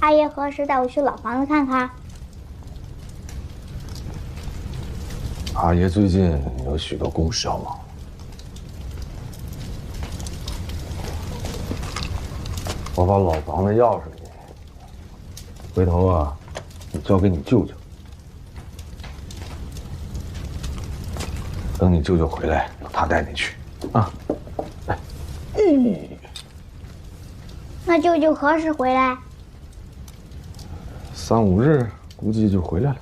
阿爷何时带我去老房子看看？阿爷最近有许多公事要忙。我把老房子钥匙给你，回头啊，你交给你舅舅。等你舅舅回来，让他带你去啊。来，那舅舅何时回来3、5日估计就回来了。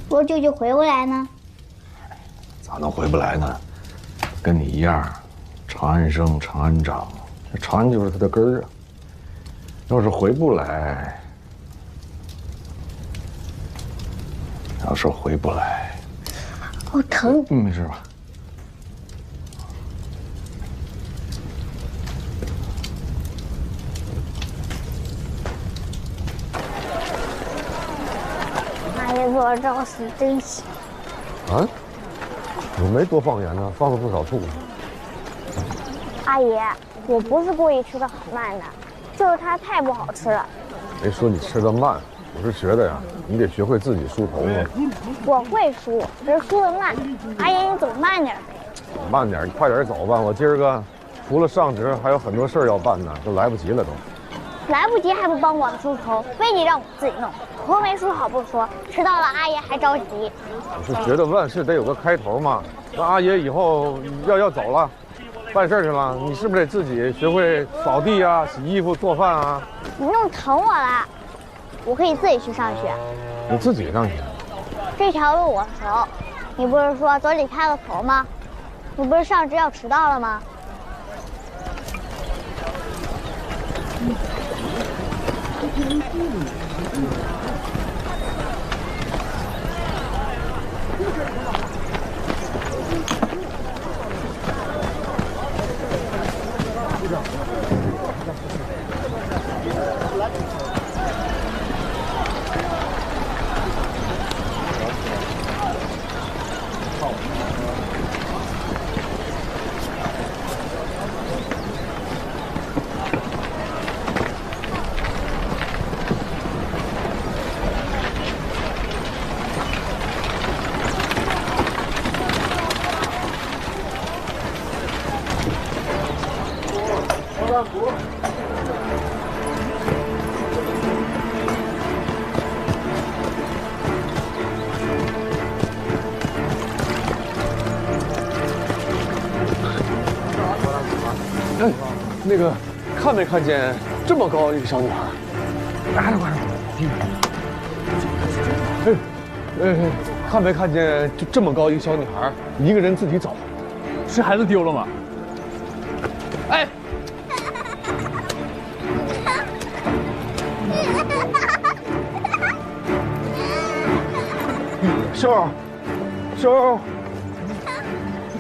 若舅舅回不来呢？咋能回不来呢？跟你一样，长安生，长安长，这长安就是他的根儿啊。要是回不来，好疼！没事吧？阿爷做的招式真行。啊？我没多放盐呢，放了不少醋。阿爷，我不是故意吃的很慢的，就是它太不好吃了。没说你吃的慢，我是觉得呀，你得学会自己梳头发。我会梳，只是梳的慢。阿爷，你走慢点呗。慢点，你快点走吧。我今儿个除了上职，还有很多事儿要办呢，都来不及了都。来不及还不帮我梳头，非得让我自己弄。头没梳好不说，迟到了阿爷还着急。我是觉得万事得有个开头嘛。那阿爷以后要走了，办事去了，你是不是得自己学会扫地啊、洗衣服、做饭啊？你弄疼我了，我可以自己去上学。你自己上学？这条路我熟。你不是说嘴里开了口吗？你不是上职要迟到了吗？哎，那个，看没看见这么高一个小女孩？快点！哎，看没看见就这么高一个小女孩，一个人自己走？是孩子丢了吗？哎，秀儿，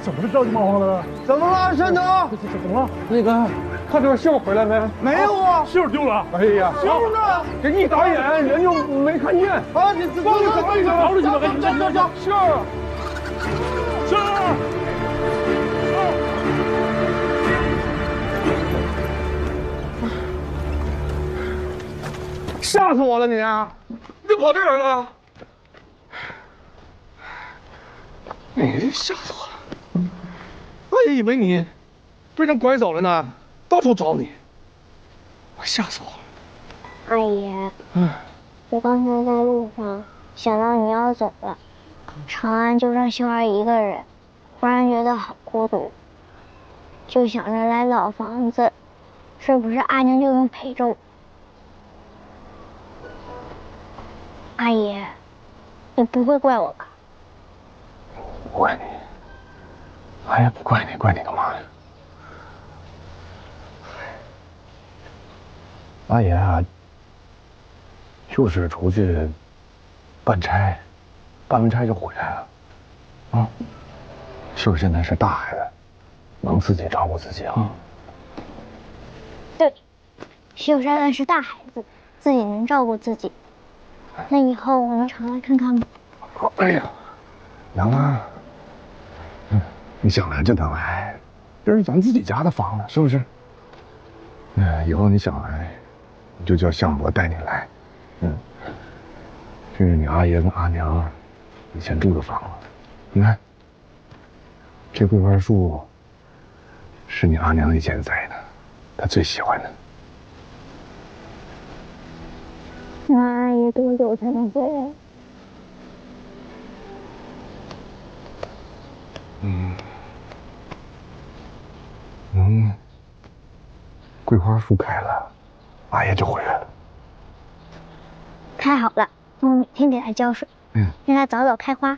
怎么着急忙慌的了？怎么了，山头？怎么了？那个，看这秀回来没？没有啊，秀丢了。哎呀，秀呢？这一打眼人就没看见。啊，你帮我找一找，找着去吧，赶紧走。秀儿，秀儿，吓死我了你！你跑这儿来了？你吓死我了！我也以为你被人拐走了呢，到处找你，我吓死我了。阿爷，我刚才在路上想到你要走了，长安就剩秀儿一个人，忽然觉得好孤独，就想着来老房子，是不是阿娘就能陪着我？阿爷，你不会怪我吧？不怪你，哎呀，不怪你，怪你干嘛呀？阿爷啊，就是出去办差，办完差就回来了。啊，秀儿现在是大孩子，能自己照顾自己了。对，秀珊珊是大孩子，自己能照顾自己。那以后我能常来看看吗？哎呀，能啊。你想来就能来，这是咱自己家的房子，是不是？以后你想来，你就叫向伯带你来。这是你阿爷跟阿娘以前住的房子，你看，这桂花树是你阿娘以前栽的，她最喜欢的。那阿姨多久才能回来？桂花树开了，阿爷就回来了。太好了，我每天给它浇水，让它早早开花。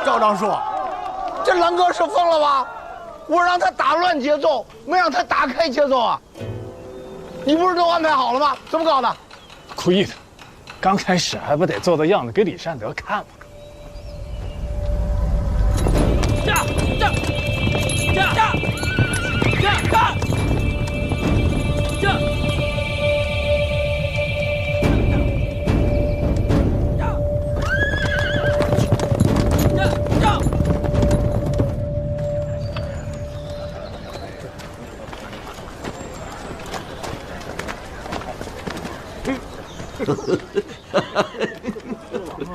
赵张叔，这狼哥是疯了吧？我让他打乱节奏，没让他打开节奏啊！你不是都安排好了吗？怎么搞的？故意的，刚开始还不得做做样子给李善德看吗？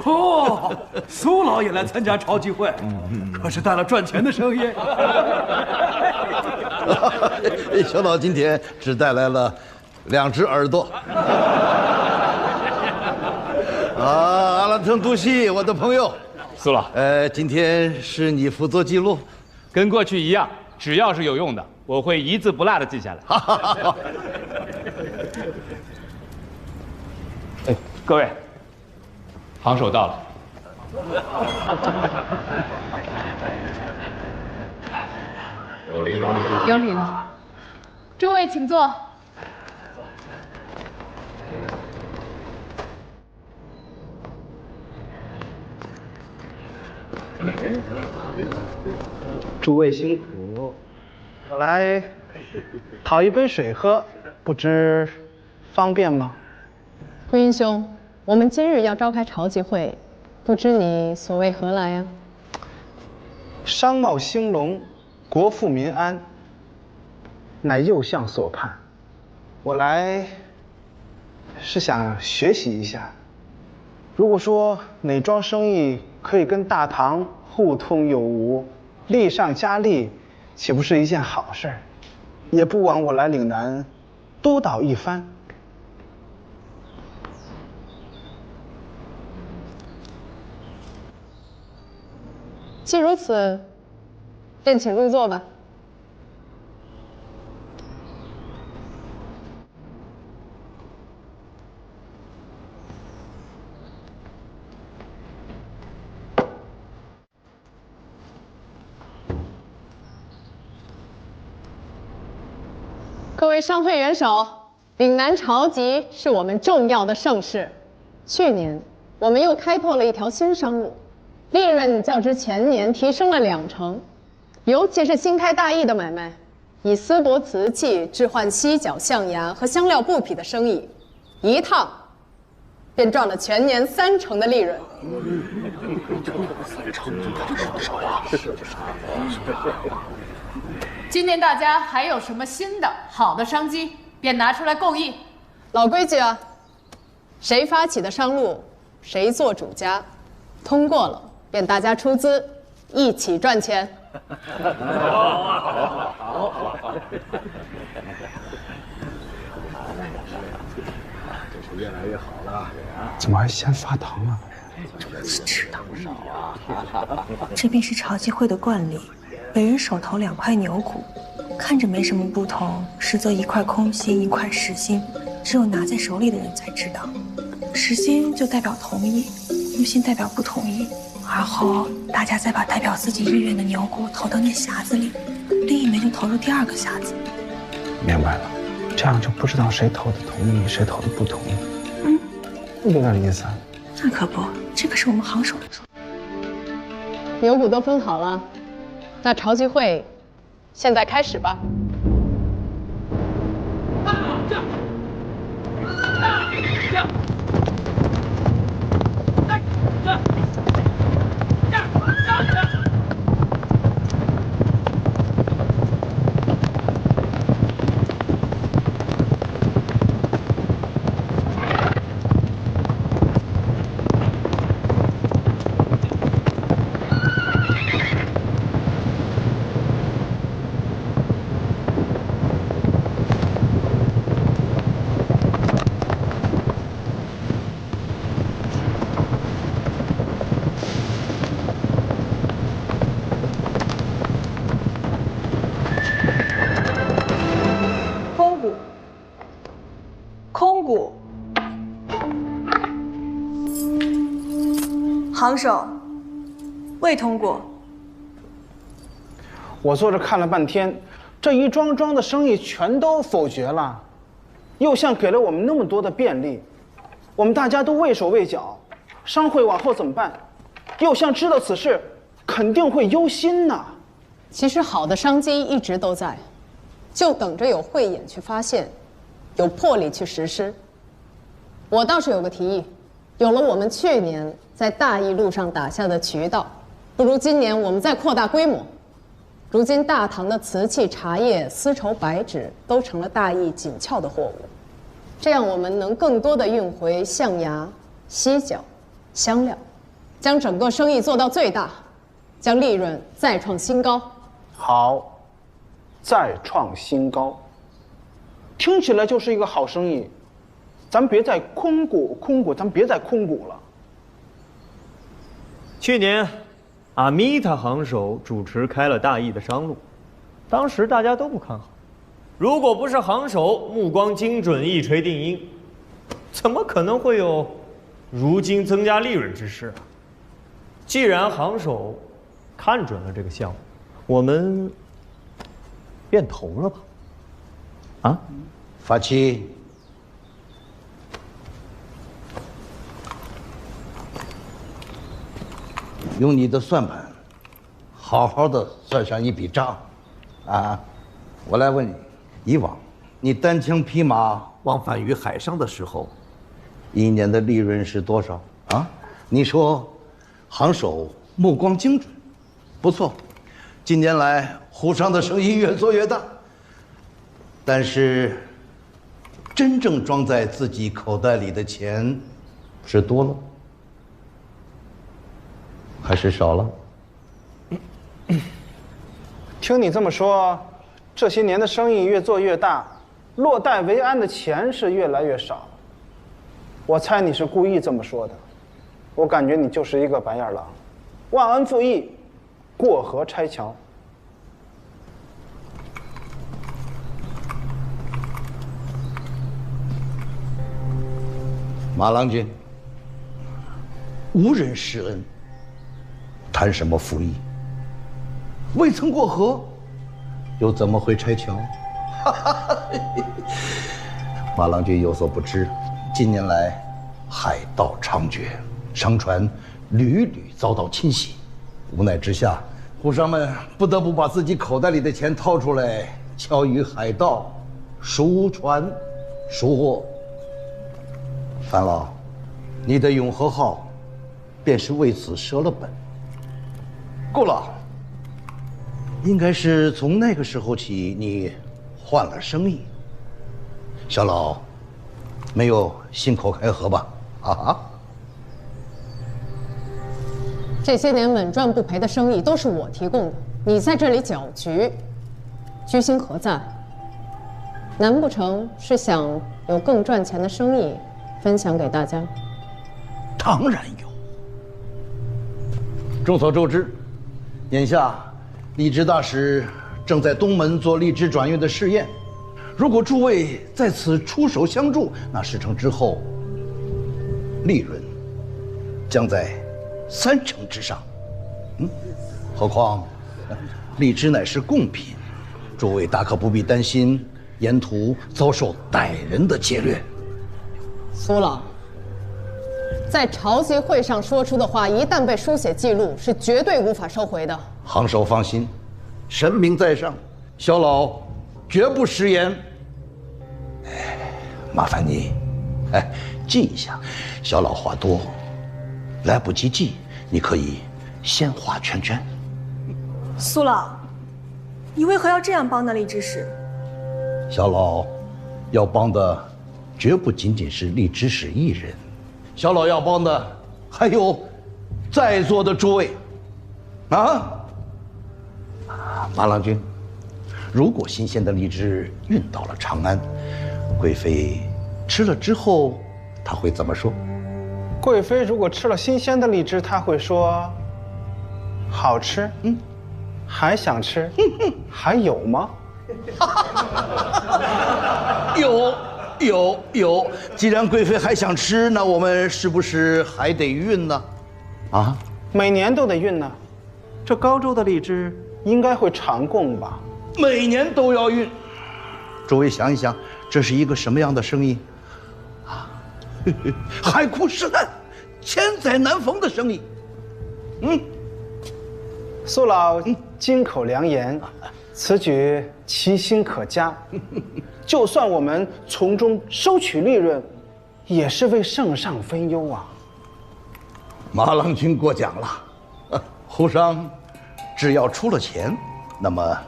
哦，苏老也来参加潮集会，可是带了赚钱的生意。小岛今天只带来了2只耳朵。阿拉腾杜西，我的朋友，苏老，今天是你负责记录，跟过去一样，只要是有用的，我会一字不落的记下来。哎，各位，行手到了。有礼了，诸位请坐。诸位辛苦，我来讨一杯水喝，不知方便吗？徽英兄，我们今日要召开潮集会，不知你所谓何来啊？商贸兴隆，国富民安，乃右相所盼。我来是想学习一下，如果说哪桩生意可以跟大唐互通有无，利上加利，岂不是一件好事？也不枉我来岭南督导一番。既如此，便请入座吧。各位商会元首，岭南潮集是我们重要的盛事。去年，我们又开拓了一条新商路，利润较之前年提升了2成。尤其是新开大邑的买卖，以丝帛瓷器置换犀角象牙和香料布匹的生意，一趟便赚了全年3成的利润。今年大家还有什么新的好的商机，便拿出来共议。老规矩啊，谁发起的商路，谁做主家，通过了便大家出资，一起赚钱。这是越来越好了。怎么还先发糖啊？是知道。这便是潮集会的惯例。每人手头2块牛骨，看着没什么不同，实则1块空心，1块实心，只有拿在手里的人才知道。实心就代表同意，空心代表不同意，而后大家再把代表自己意愿的牛骨投到那匣子里，另一枚就投入第二个匣子。明白了，这样就不知道谁投的同意，谁投的不同意。有点意思。那可不，这可是我们行手的错。牛骨都分好了，那潮集会现在开始吧。空谷，行手，未通过。我坐着看了半天，这一桩桩的生意全都否决了，右相给了我们那么多的便利，我们大家都畏手畏脚，商会往后怎么办？右相知道此事，肯定会忧心呐。其实好的商机一直都在，就等着有慧眼去发现，有魄力去实施。我倒是有个提议，有了我们去年在大义路上打下的渠道，不如今年我们再扩大规模。如今大唐的瓷器、茶叶、丝绸、白纸都成了大义紧俏的货物，这样我们能更多的运回象牙、犀角、香料，将整个生意做到最大，将利润再创新高。好，再创新高，听起来就是一个好生意。咱别再空谷，咱别再空谷了。去年，阿米塔行手主持开了大义的商路，当时大家都不看好。如果不是行手目光精准、一锤定音，怎么可能会有如今增加利润之事啊？既然行手看准了这个项目，我们便投了吧。啊，法七。用你的算盘，好好的算上一笔账，啊！我来问你，以往你单枪匹马往返于海上的时候，一年的利润是多少啊？你说，行手目光精准，不错。近年来湖上的生意越做越大，但是真正装在自己口袋里的钱是多了还是少了？听你这么说，这些年的生意越做越大，落袋为安的钱是越来越少了。我猜你是故意这么说的，我感觉你就是一个白眼狼，忘恩负义，过河拆桥。马郎君，无人施恩，谈什么负义？未曾过河，又怎么会拆桥？马郎君有所不知，近年来海盗猖獗，商船屡屡遭到侵袭，无奈之下，湖商们不得不把自己口袋里的钱掏出来，敲与海盗赎船赎货。樊老，你的永和号便是为此折了本。够了，应该是从那个时候起，你换了生意。小老，没有信口开河吧？啊？这些年稳赚不赔的生意都是我提供的，你在这里搅局，居心何在？难不成是想有更赚钱的生意分享给大家？当然有。众所周知，眼下荔枝大使正在东门做荔枝转运的试验。如果诸位在此出手相助，那事成之后，利润将在3成之上。何况荔枝乃是贡品，诸位大可不必担心沿途遭受歹人的劫掠。苏老，在朝集会上说出的话，一旦被书写记录，是绝对无法收回的。行首放心，神明在上，小老绝不食言。麻烦你，记一下，小老话多，来不及记，你可以先画圈圈。苏老，你为何要这样帮那荔枝使？小老要帮的绝不仅仅是荔枝使一人，小老要帮的还有在座的诸位。马郎君，如果新鲜的荔枝运到了长安，贵妃吃了之后，她会怎么说？贵妃如果吃了新鲜的荔枝，她会说：“好吃，还想吃，还有吗？”有。既然贵妃还想吃，那我们是不是还得运呢？每年都得运呢。这高州的荔枝应该会常供吧？每年都要运。诸位想一想，这是一个什么样的生意？海枯石烂、千载难逢的生意。苏老金口良言，此举其心可嘉。就算我们从中收取利润，也是为圣上分忧啊。马郎君过奖了，胡商只要出了钱，那么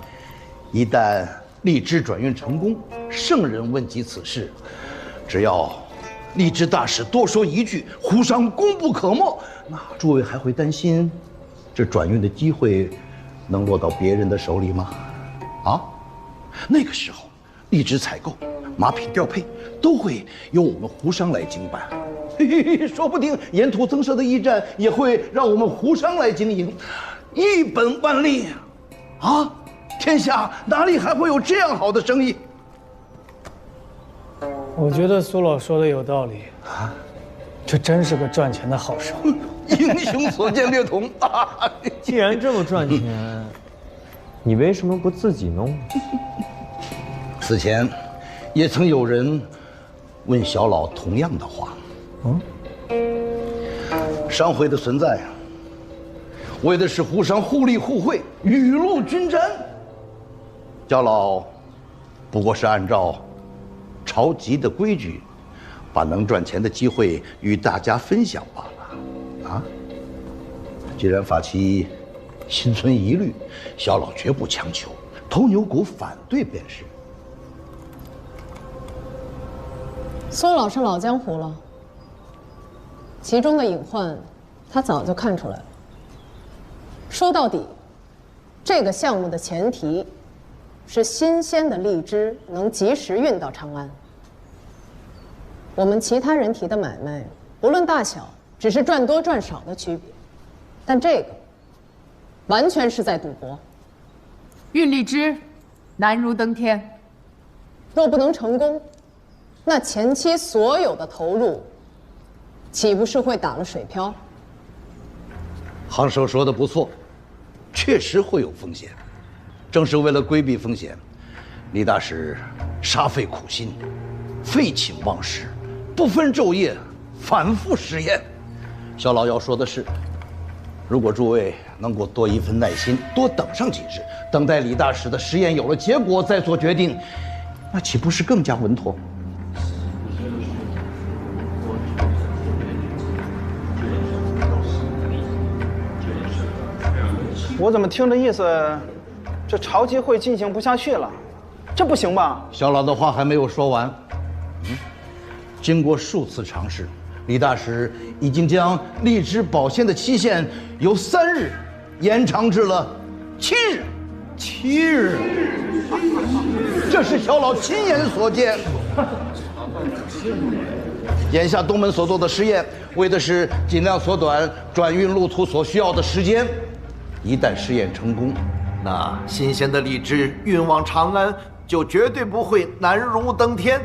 一旦荔枝转运成功，圣人问及此事，只要荔枝大使多说一句，胡商功不可没，那诸位还会担心这转运的机会能落到别人的手里吗？那个时候荔枝采购、马匹调配都会由我们胡商来经办，说不定沿途增设的驿站也会让我们胡商来经营，一本万利天下哪里还会有这样好的生意？我觉得苏老说的有道理这真是个赚钱的好生意。英雄所见略同既然这么赚钱，你为什么不自己弄？此前也曾有人问小老同样的话。商会的存在为的是胡商互利互惠、雨露均沾。小老不过是按照朝集的规矩，把能赚钱的机会与大家分享罢了。既然法期心存疑虑，小老绝不强求，头牛骨反对便是。苏老是老江湖了，其中的隐患，他早就看出来了。说到底，这个项目的前提是新鲜的荔枝能及时运到长安。我们其他人提的买卖，不论大小，只是赚多赚少的区别，但这个完全是在赌博。运荔枝难如登天，若不能成功，那前期所有的投入，岂不是会打了水漂？行首说的不错，确实会有风险。正是为了规避风险，李大使煞费苦心，废寝忘食，不分昼夜，反复实验。小老要说的是，如果诸位能够多一份耐心，多等上几日，等待李大使的实验有了结果再做决定，那岂不是更加稳妥？我怎么听着意思，这朝集会进行不下去了？这不行吧？小老的话还没有说完。经过数次尝试，李大使已经将荔枝保鲜的期限由3日延长至了7日。7日，这是小老亲眼所见。眼下东门所做的实验，为的是尽量缩短转运路途所需要的时间。一旦试验成功，那新鲜的荔枝运往长安就绝对不会难如登天。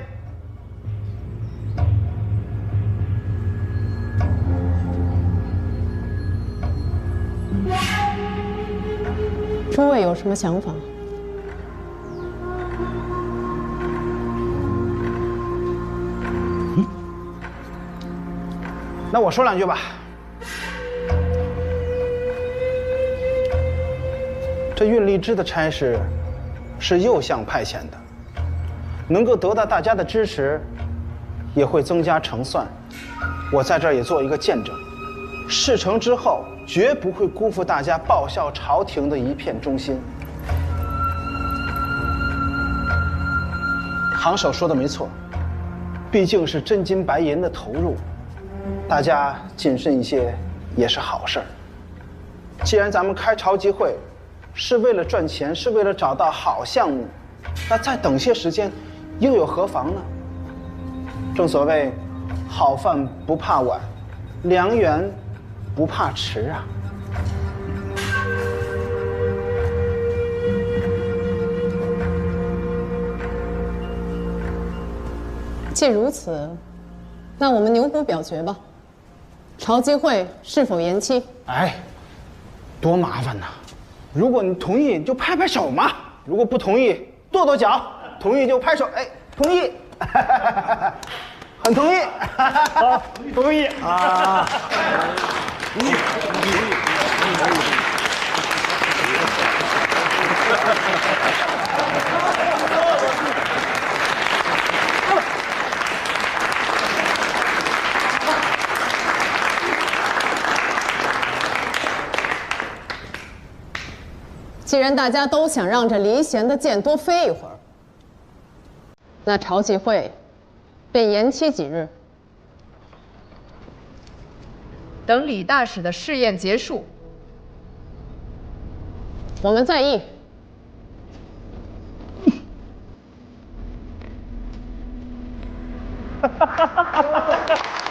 诸位有什么想法？那我说两句吧。这运荔枝的差事是右相派遣的，能够得到大家的支持，也会增加成算。我在这儿也做一个见证，事成之后绝不会辜负大家报效朝廷的一片忠心。行首说的没错，毕竟是真金白银的投入，大家谨慎一些也是好事儿。既然咱们开朝集会是为了赚钱，是为了找到好项目，那再等些时间又有何妨呢？正所谓好饭不怕晚，良缘不怕迟啊。既如此，那我们牛骨表决吧。朝集会是否延期？哎，多麻烦呐！如果你同意，就拍拍手嘛；如果不同意，跺跺脚；同意就拍手。哎，同意，很同意，好，同意啊！同意。既然大家都想让这离弦的箭多飞一会儿，那朝集会便延期几日。等李大使的试验结束，我们再议。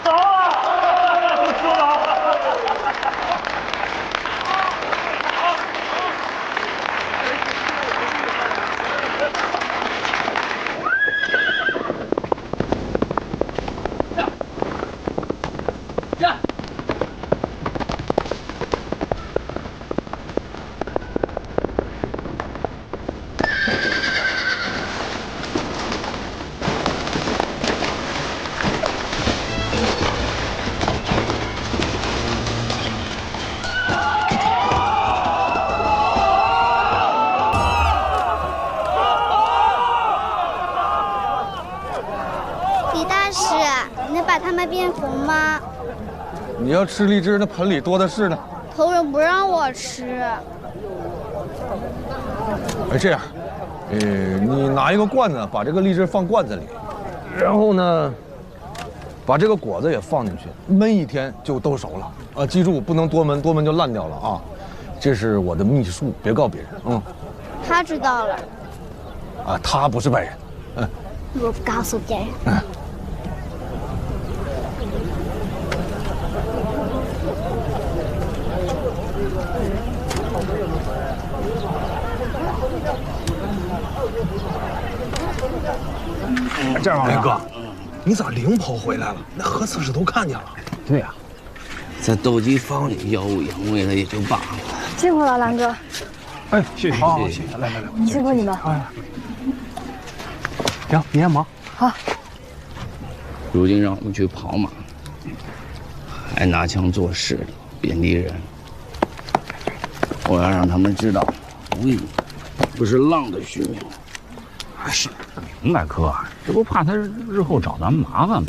好啊！苏老。变红吗？你要吃荔枝，那盆里多的是呢。头人不让我吃。哎，这样，你拿一个罐子，把这个荔枝放罐子里，然后呢，把这个果子也放进去，焖一天就都熟了。啊，记住不能多焖，多焖就烂掉了啊。这是我的秘术，别告别人。嗯。他知道了。啊，他不是外人。嗯。我不告诉别人。嗯。这样吧，大哥，你咋领跑回来了？那何刺史都看见了。对呀，在斗鸡坊里耀武扬威了也就罢了。辛苦了，兰哥。哎，谢谢，好，谢谢，来，辛苦你们。哎，行，你先忙。好。如今让我们去跑马，还拿枪做事的贬低人，我要让他们知道，威不是浪的虚名。是，明白哥，这不怕他日后找咱们麻烦吗？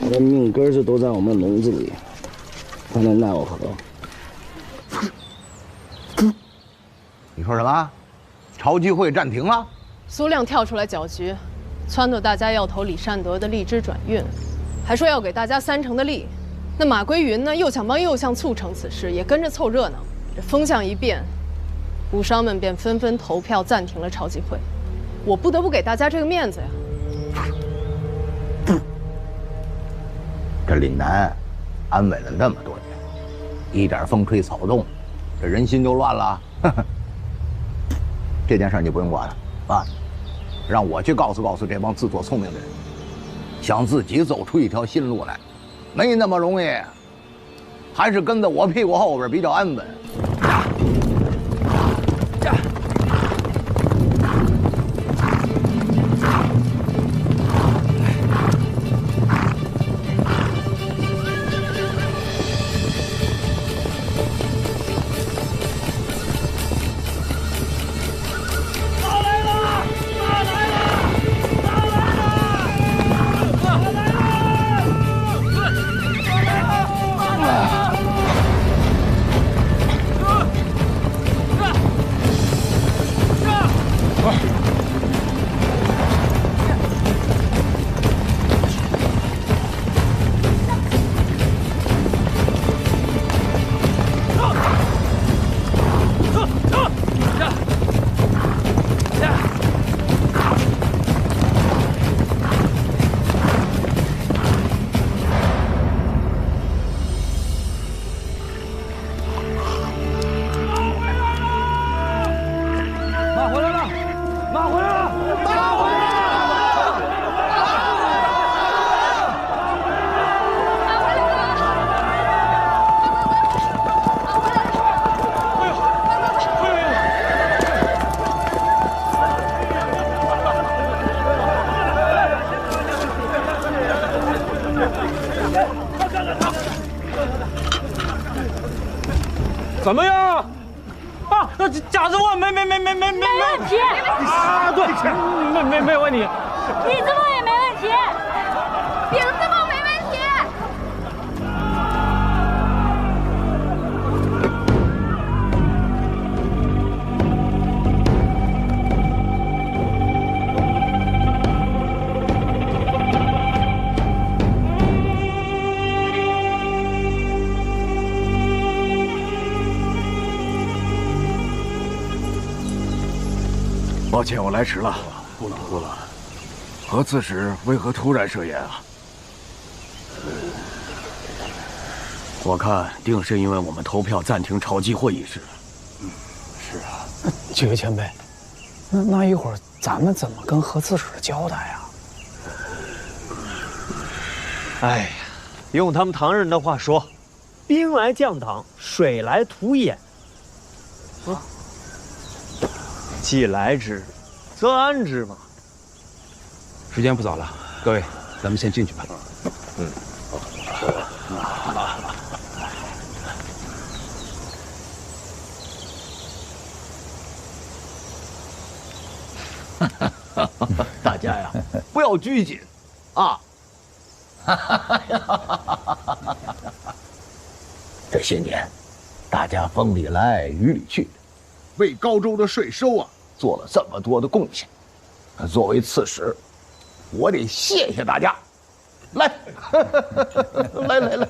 我的命根子都在我们笼子里，他能奈我何？你说什么？朝集会暂停了？苏亮跳出来搅局，撺掇大家要投李善德的荔枝转运，还说要给大家30%的利。那马归云呢，又想帮右相促成此事，也跟着凑热闹。这风向一变，武商们便纷纷投票暂停了朝集会。我不得不给大家这个面子呀。这岭南安稳了那么多年，一点风吹草动，这人心就乱了。这件事你不用管了啊，让我去告诉这帮自作聪明的人，想自己走出一条新路来，没那么容易，还是跟在我屁股后边比较安稳。回来了，马回来了，马回来了！怎么样？啊，假子问没问题啊，对，没问题。椅子梦也没问题，饼子梦没问题。抱歉，我来迟了。不了。何刺史为何突然设宴啊？我看定是因为我们投票暂停朝祭会议室。是啊。几位前辈，那一会儿咱们怎么跟何刺史交代呀？哎呀，用他们唐人的话说，兵来将挡，水来土掩。啊。既来之，则安之嘛。时间不早了，各位，咱们先进去吧。大家呀，不要拘谨，啊！这些年，大家风里来雨里去，为高州的税收啊做了这么多的贡献。作为刺史，我得谢谢大家。来，来。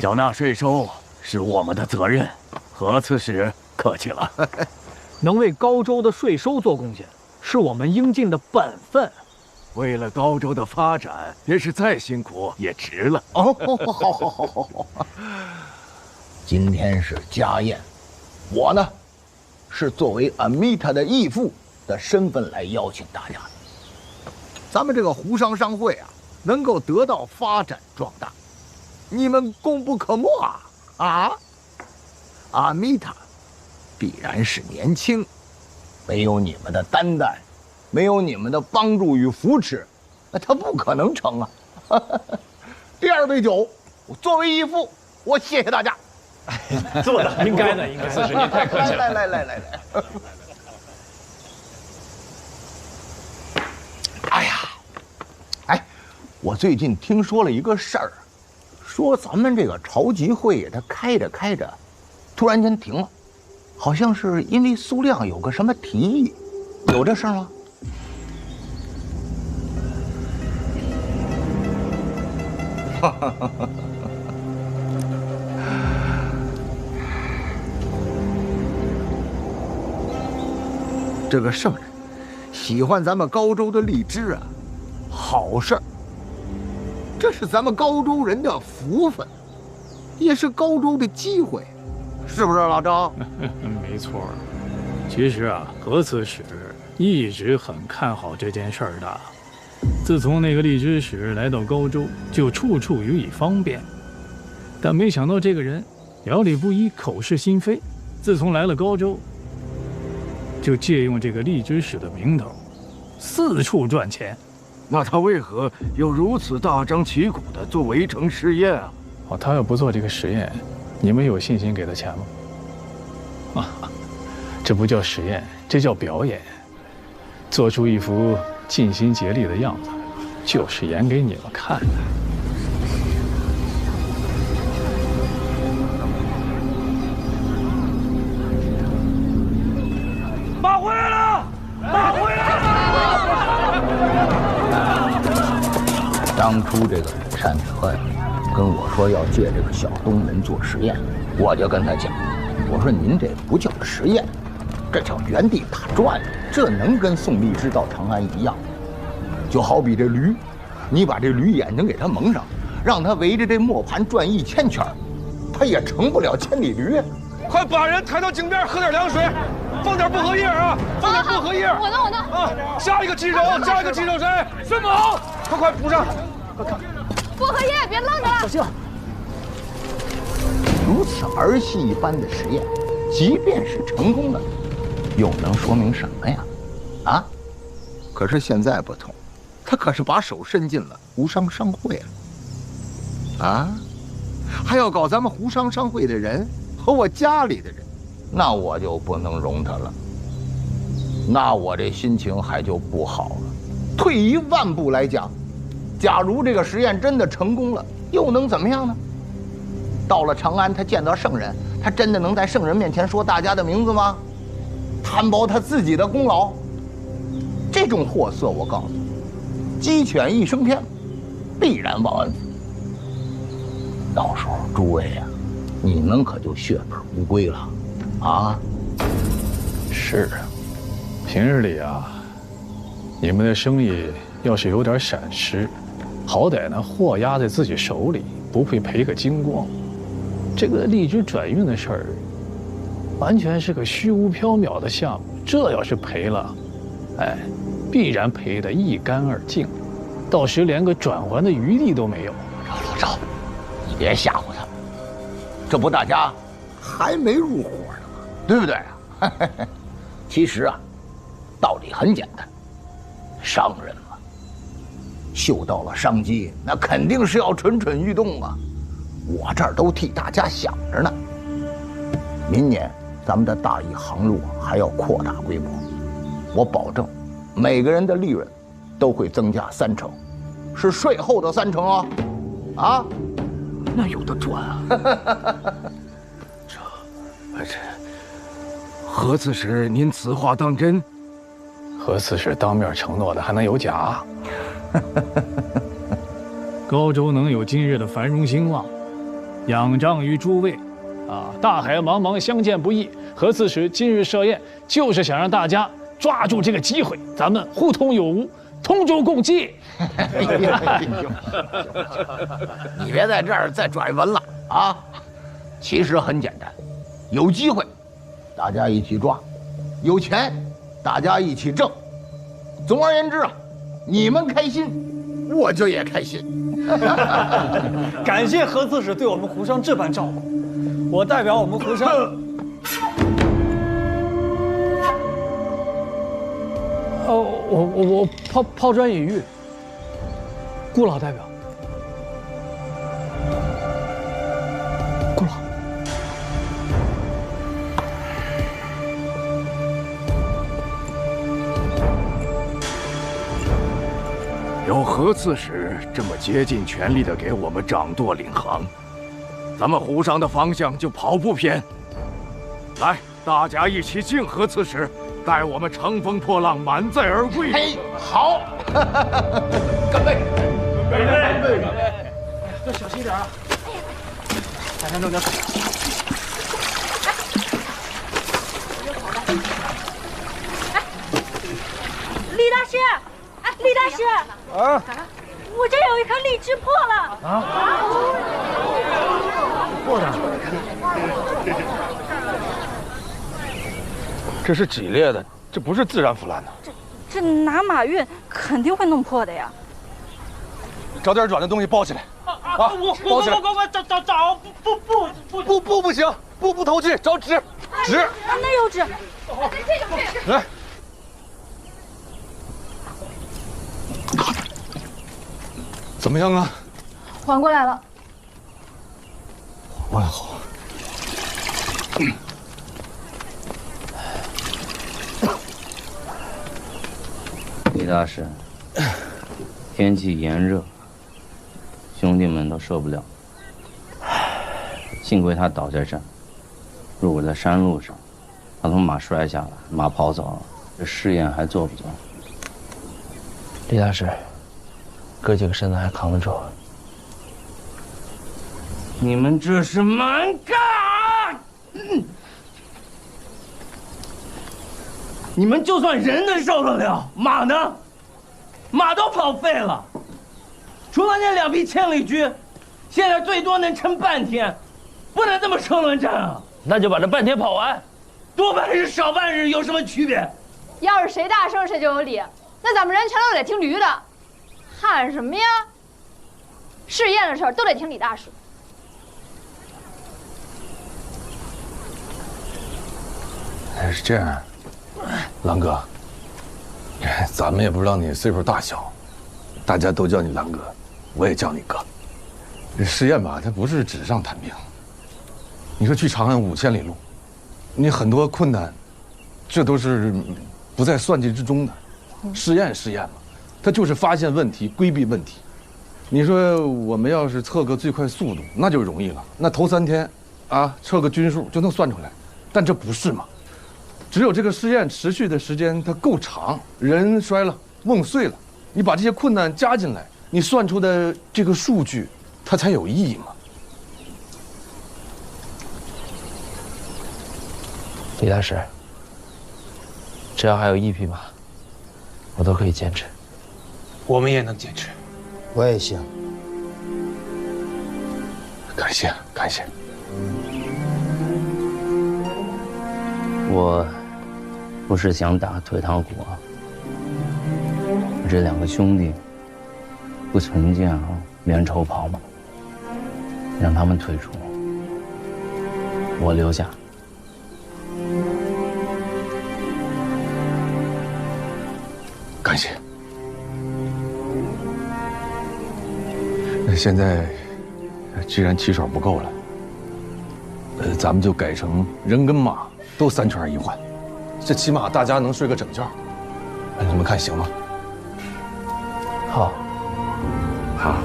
缴纳税收是我们的责任，何刺史客气了。能为高州的税收做贡献，是我们应尽的本分。为了高州的发展，也是再辛苦也值了。哦，好。今天是家宴，我呢是作为阿米塔的义父的身份来邀请大家的。咱们这个湖商商会啊，能够得到发展壮大，你们功不可没啊！阿米塔必然是年轻，没有你们的担待，没有你们的帮助与扶持，那他不可能成啊！第二杯酒，我作为义父，我谢谢大家。做的应该的，应该。刺史您太客气了。来。哎呀，我最近听说了一个事儿，说咱们这个朝集会它开着，突然间停了，好像是因为苏亮有个什么提议，有这事儿吗？这个圣人喜欢咱们高州的荔枝啊，好事儿。这是咱们高州人的福分，也是高州的机会，是不是老张？没错。其实啊，何刺史一直很看好这件事儿的。自从那个荔枝使来到高州，就处处予以方便。但没想到这个人表里不一，口是心非。自从来了高州，就借用这个荔枝使的名头，四处赚钱。那他为何又如此大张旗鼓地做围城实验啊？他要不做这个实验，你们有信心给他钱吗？这不叫实验，这叫表演。做出一副尽心竭力的样子，就是演给你们看的。马回来了！马回来了！当初这个单德呀，跟我说要借这个小东门做实验，我就跟他讲，我说您这不叫实验，这叫原地打转，这能跟送荔枝到长安一样？就好比这驴，你把这驴眼睛给它蒙上，让他围着这磨盘转1000圈，他也成不了千里驴。快把人抬到井边，喝点凉水，放点薄荷叶啊，放点薄荷叶。我呢？啊，加一个鸡肘，加一个鸡肘谁？孙某，快补上！薄荷叶，别愣着了。小心！如此儿戏一般的实验，即便是成功了，又能说明什么呀？啊？可是现在不同，他可是把手伸进了胡商商会了，啊，还要搞咱们胡商商会的人和我家里的人，那我就不能容他了。那我这心情还就不好了。退1万步来讲，假如这个实验真的成功了，又能怎么样呢？到了长安，他见到圣人，他真的能在圣人面前说大家的名字吗？摊薄他自己的功劳？这种货色，我告诉你，鸡犬一生偏，必然忘恩负义。到时候诸位呀，你们可就血本无归了，啊！是啊，平日里啊，你们的生意要是有点闪失，好歹呢货压在自己手里，不会赔个精光。这个荔枝转运的事儿，完全是个虚无缥缈的项目，这要是赔了，哎，必然赔得一干二净，到时连个转还的余地都没有。老赵，你别吓唬他们，这不大家还没入伙呢吗？对不对啊？其实啊，道理很简单，商人嘛，嗅到了商机，那肯定是要蠢蠢欲动啊。我这儿都替大家想着呢。明年咱们的大邑航路还要扩大规模，我保证每个人的利润都会增加30%，是税后的30%哦。啊，那有的赚啊！这何刺史，您此话当真？何刺史当面承诺的，还能有假？高州能有今日的繁荣兴旺，仰仗于诸位，啊，大海茫茫，相见不易。何刺史今日设宴，就是想让大家抓住这个机会，咱们互通有无，同舟共济。你别在这儿再拽文了啊！其实很简单，有机会，大家一起抓；有钱，大家一起挣。总而言之啊，你们开心，我就也开心。感谢何刺史对我们胡商这般照顾，我代表我们胡商。我抛砖引玉，顾老代表。顾老，有何刺史这么竭尽全力地给我们掌舵领航，咱们胡商的方向就跑不偏。来，大家一起敬何刺史，待我们乘风破浪，满载而归。嘿，好，干杯！干杯！要小心点啊！大家弄点水。李大师，李大师，啊，我这有一颗荔枝破了。啊？破的？这是几裂的，这不是自然腐烂的。这拿马运肯定会弄破的呀。找点软的东西包起来。啊，包起来！找不行，不透气，找纸。那有纸。来。怎么样啊？缓过来了。缓过来好。李大师，天气炎热，兄弟们都受不了。幸亏他倒在这儿，如果在山路上，他从马摔下来，马跑走了，这试验还做不做？李大师，哥几个身子还扛得住。你们这是蛮干！你们就算人能受得了，马呢？马都跑废了，除了那2匹千里驹，现在最多能撑半天，不能这么车轮战啊！那就把这半天跑完，多半日少半日有什么区别？要是谁大声谁就有理，那咱们人全都得听驴的，喊什么呀？试验的事儿都得听李大使。是这样，狼哥，咱们也不知道你岁数大小，大家都叫你狼哥，我也叫你哥。这试验吧，它不是纸上谈兵。你说去长安5000里路，你很多困难，这都是不在算计之中的。试验嘛，它就是发现问题，规避问题。你说我们要是测个最快速度，那就容易了。那头3天，啊，测个均数就能算出来。但这不是嘛？只有这个试验持续的时间它够长，人摔了，瓮碎了，你把这些困难加进来，你算出的这个数据，它才有意义嘛。李大使，只要还有1匹马，我都可以坚持。我们也能坚持。我也行。感谢。我不是想打退堂鼓啊，这2个兄弟不从谏啊，连抽跑马，让他们退出，我留下。感谢。那现在既然骑手不够了，咱们就改成人跟马都3圈1换，这起码大家能睡个整觉。你们看行吗？好。好。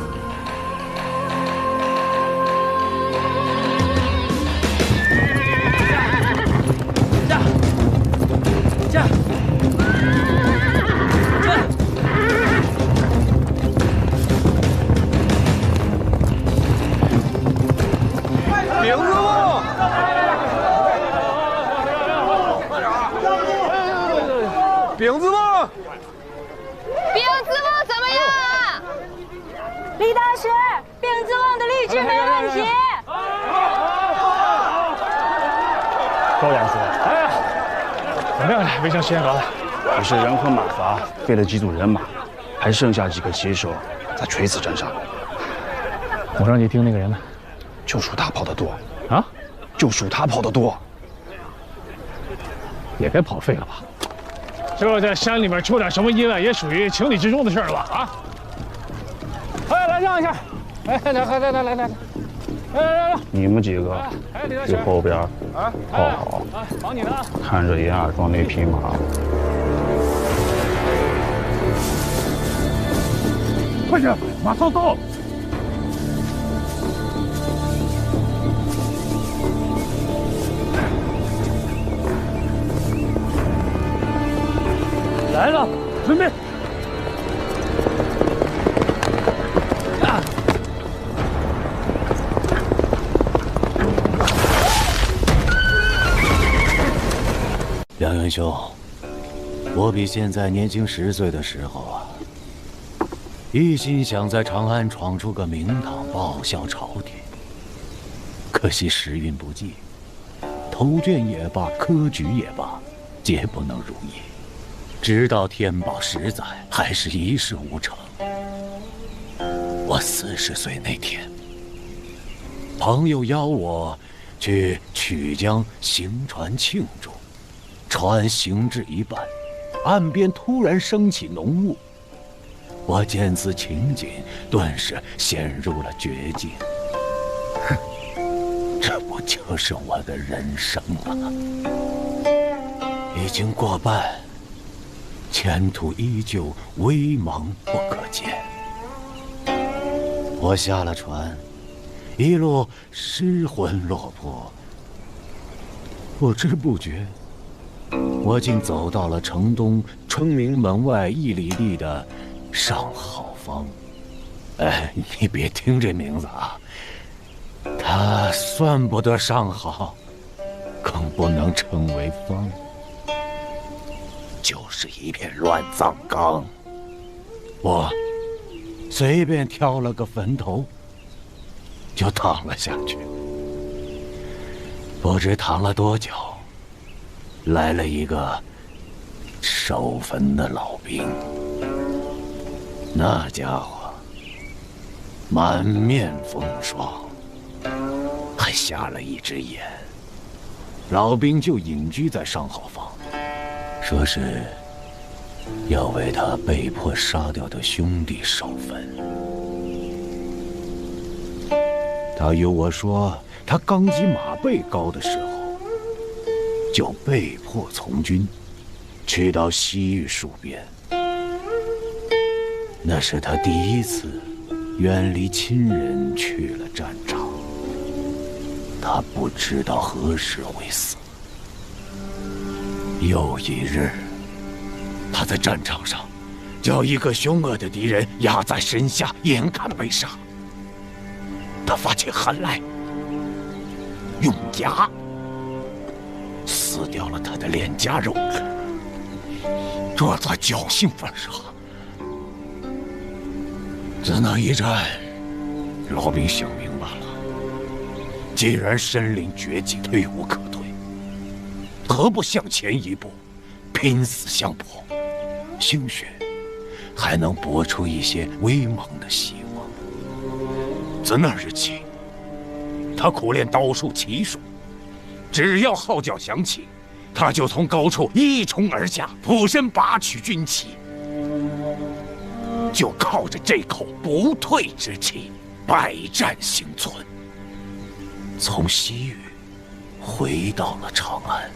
驾！饼子梦，饼子梦，饼子梦怎么样？李大使，饼子梦的励志没问题。高亚说：“哎，怎么样了？围城时间搞的？只是人和马乏，废了几组人马，还剩下几个骑手在垂死镇上。我让你盯那个人呢，就属他跑得多啊，就属他跑得多。也该跑废了吧？这在山里面出点什么意外，也属于情理之中的事儿吧？啊！哎，来让一下！哎，来！来！你们几个去后边靠好，帮你呢，看着严尔庄那匹马。快点，马上到！来了，准备！梁元兄，我比现在年轻10岁的时候啊，一心想在长安闯出个名堂，报效朝廷。可惜时运不济，投卷也罢，科举也罢，皆不能如意。直到天宝10载，还是一事无成。我40岁那天，朋友邀我去曲江行船庆祝。船行至一半，岸边突然升起浓雾。我见此情景，顿时陷入了绝境。哼，这不就是我的人生吗？已经过半，前途依旧微茫不可见。我下了船，一路失魂落魄，不知不觉。我竟走到了城东春明门外1里地的上好坊。哎，你别听这名字啊，它算不得上好，更不能称为坊，就是一片乱葬岗。我随便挑了个坟头，就躺了下去。不知躺了多久，来了一个守坟的老兵。那家伙满面风霜，还瞎了一只眼。老兵就隐居在上好房，说是要为他被迫杀掉的兄弟守坟。他与我说，他刚及马背高的时候，就被迫从军，去到西域戍边。那是他第一次远离亲人去了战场。他不知道何时会死。又一日，他在战场上叫一个凶恶的敌人压在身下，眼看被杀。他发起狠来，用牙撕掉了他的脸颊肉质。这在侥幸份上，自那一战，老兵想明白了，既然身临绝境，退无可退，何不向前一步，拼死相搏？兴许还能搏出一些微茫的希望。自那日起，他苦练刀术骑术，只要号角响起，他就从高处一冲而下，俯身拔取军旗，就靠着这口不退之气，百战兴存。从西域回到了长安，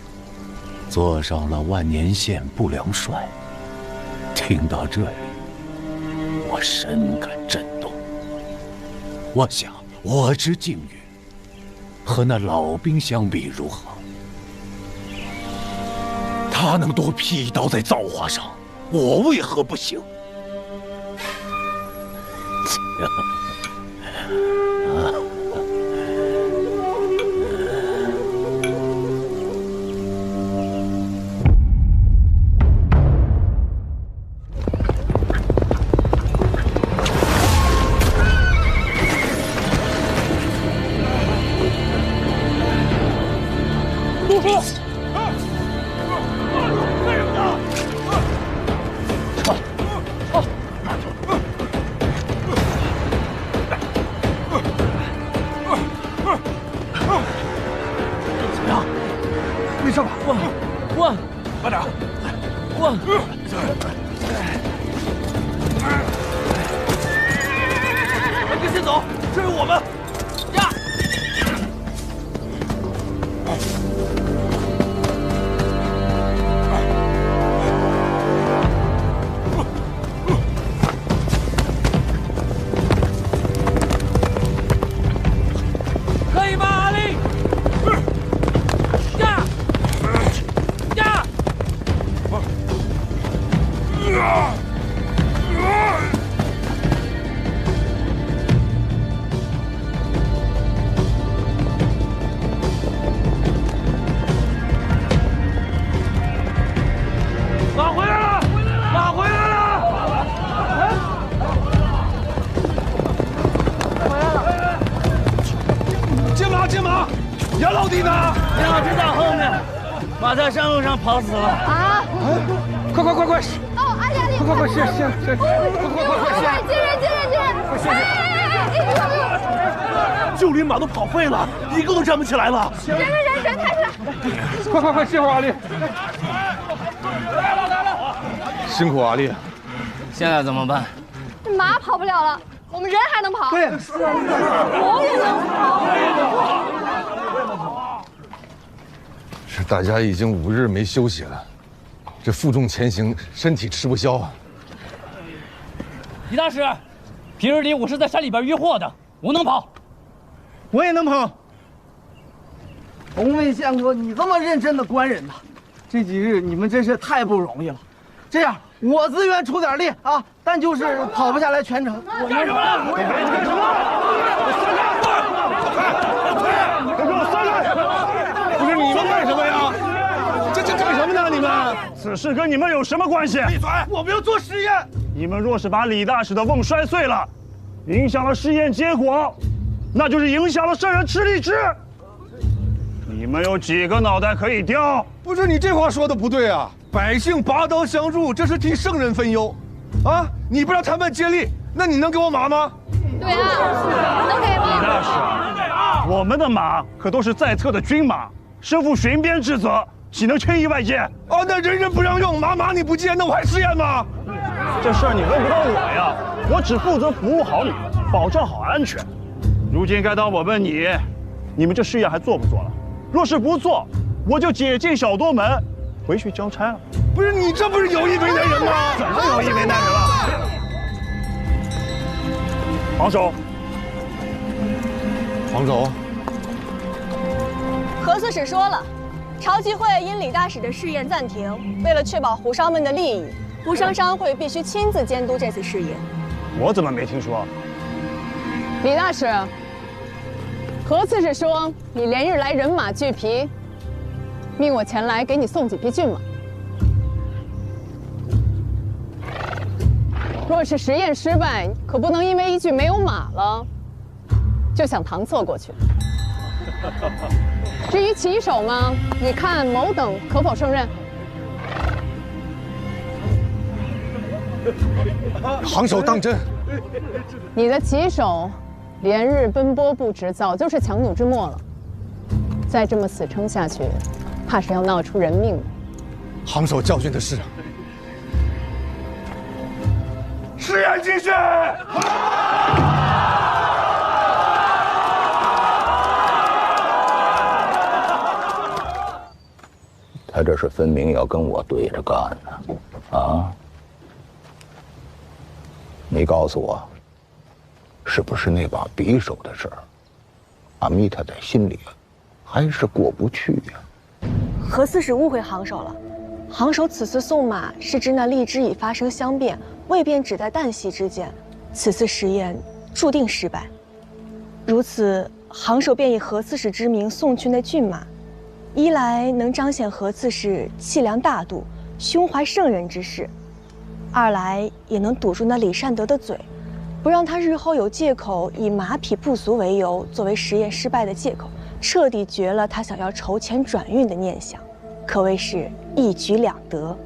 坐上了万年县不良帅。听到这里，我深感震动。我想，我之境遇和那老兵相比如何？他能多劈一刀在造化上，我为何不行？跑死了啊！快！哦，阿丽，快！是，快！接人！救林马都跑废了，一个都站不起来了。人，太是！快！谢会阿丽。辛苦阿丽。现在怎么办？马跑不了了，我们人还能跑。对，我也能跑。是大家已经5日没休息了，这负重前行，身体吃不消啊。李大师，平日里我是在山里边运货的，我能跑。我也能跑。从未见过你这么认真的官人呐！这几日你们真是太不容易了。这样，我自愿出点力啊，但就是跑不下来全程。干什么？干什么？不是你们干什么呀？这干什么呢？你们此事跟你们有什么关系？闭嘴！我们要做实验。你们若是把李大使的瓮摔碎了，影响了试验结果，那就是影响了圣人吃荔枝。你们有几个脑袋可以掉？不是你这话说的不对啊！百姓拔刀相助，这是替圣人分忧，啊！你不让谈判接力，那你能给我马吗？对啊，能给吗？那是，我们的马可都是在册的军马，身负巡边之责，岂能轻易外借？啊，那人人不让用，马你不借，那我还试验吗？这事儿你问不到我呀，我只负责服务好你们，保障好安全。如今该到我问你，你们这试验还做不做了？若是不做，我就解禁小多门，回去交差了。不是你这不是有意为难人吗？怎么有意为难人了？防守。防守。何刺史说了，朝集会因李大使的试验暂停，为了确保胡商们的利益，胡商商会必须亲自监督这次试验。我怎么没听说？李大使，何刺史说你连日来人马俱疲，命我前来给你送几匹骏马。若是实验失败，可不能因为一句没有马了，就想搪塞过去。至于骑手嘛，你看某等可否胜任？行手当真。你的骑手连日奔波不止，早就是强弩之末了。再这么死撑下去，怕是要闹出人命了。行手教训的是。试验继续。他这是分明要跟我对着干呢，啊！你告诉我，是不是那把匕首的事儿，阿弥他在心里还是过不去呀？何刺史误会行手了，行手此次送马是指那荔枝已发生相变，未便只在旦夕之间，此次实验注定失败。如此，行手便以何刺史之名送去那骏马，一来能彰显何刺史气量大度、胸怀圣人之事；二来也能堵住那李善德的嘴，不让他日后有借口以马匹不足为由作为实验失败的借口，彻底绝了他想要筹钱转运的念想，可谓是一举两得。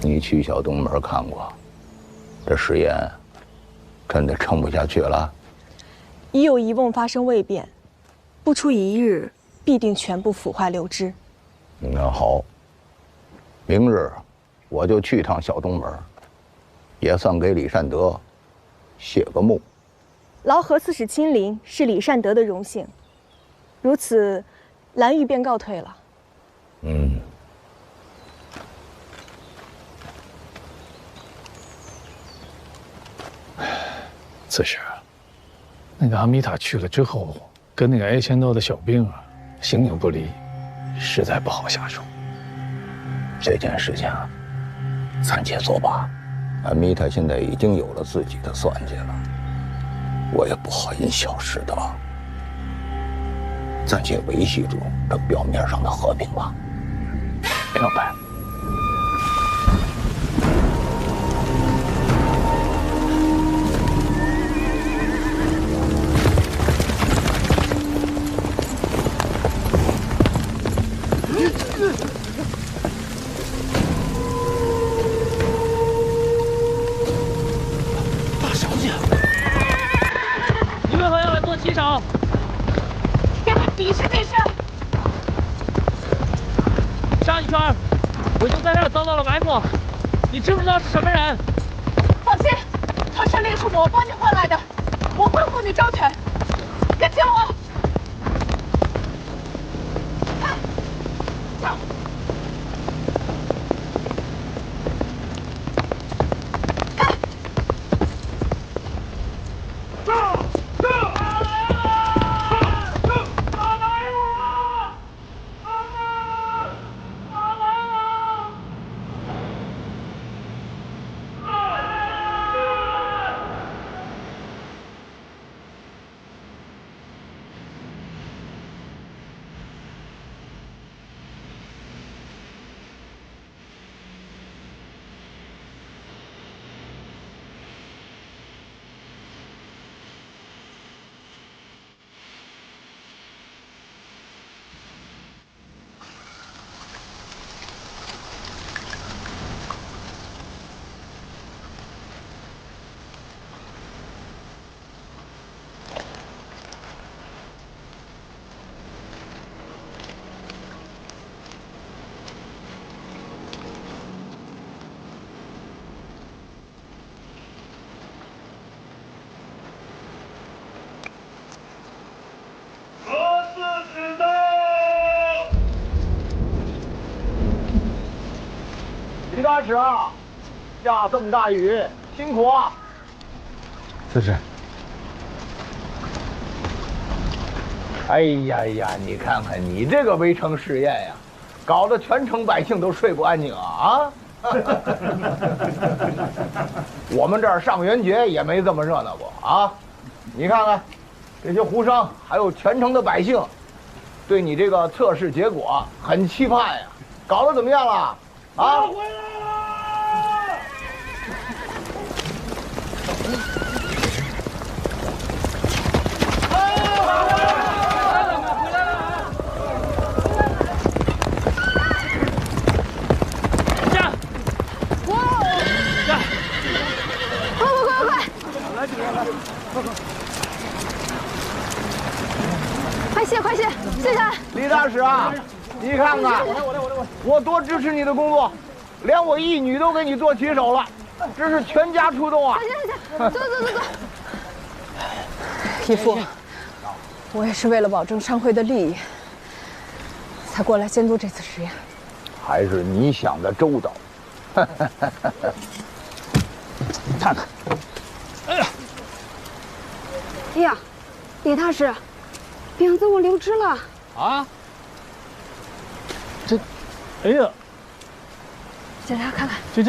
你去小东门看过，这实验真的撑不下去了？已有一瓮发生未变，不出一日，必定全部腐坏流枝。那好，明日我就去趟小东门，也算给李善德谢个幕。劳何刺史亲临，是李善德的荣幸。如此，蓝玉便告退了。刺史，那个阿米塔去了之后，跟那个挨千刀的小兵啊，形影不离，实在不好下手。这件事情暂且作罢。阿米塔现在已经有了自己的算计了，我也不好因小失大。暂且维系住这表面上的和平吧。明白。大小姐，你为何要来做骑手？你是谁？上一圈，我就在这儿遭到了埋伏，你知不知道是什么人？放心，他是令出我帮你换来的，我会护你周全。跟紧我。大师啊，下这么大雨，辛苦啊！四师，哎呀，你看看你这个围城试验呀，搞得全城百姓都睡不安宁啊！我们这儿上元节也没这么热闹过啊！你看看，这些胡商还有全城的百姓，对你这个测试结果很期盼呀。搞得怎么样了？啊！回来了！站！站！快！来几个人来！快卸！卸下来！李大使啊，你看看，我多支持你的工作，连我义女都给你做骑手了，这是全家出动啊！走！义父，我也是为了保证商会的利益，才过来监督这次实验。还是你想的周到。看看，哎呀，李大师，饼子我流汁了啊！哎呀，检查看看。这，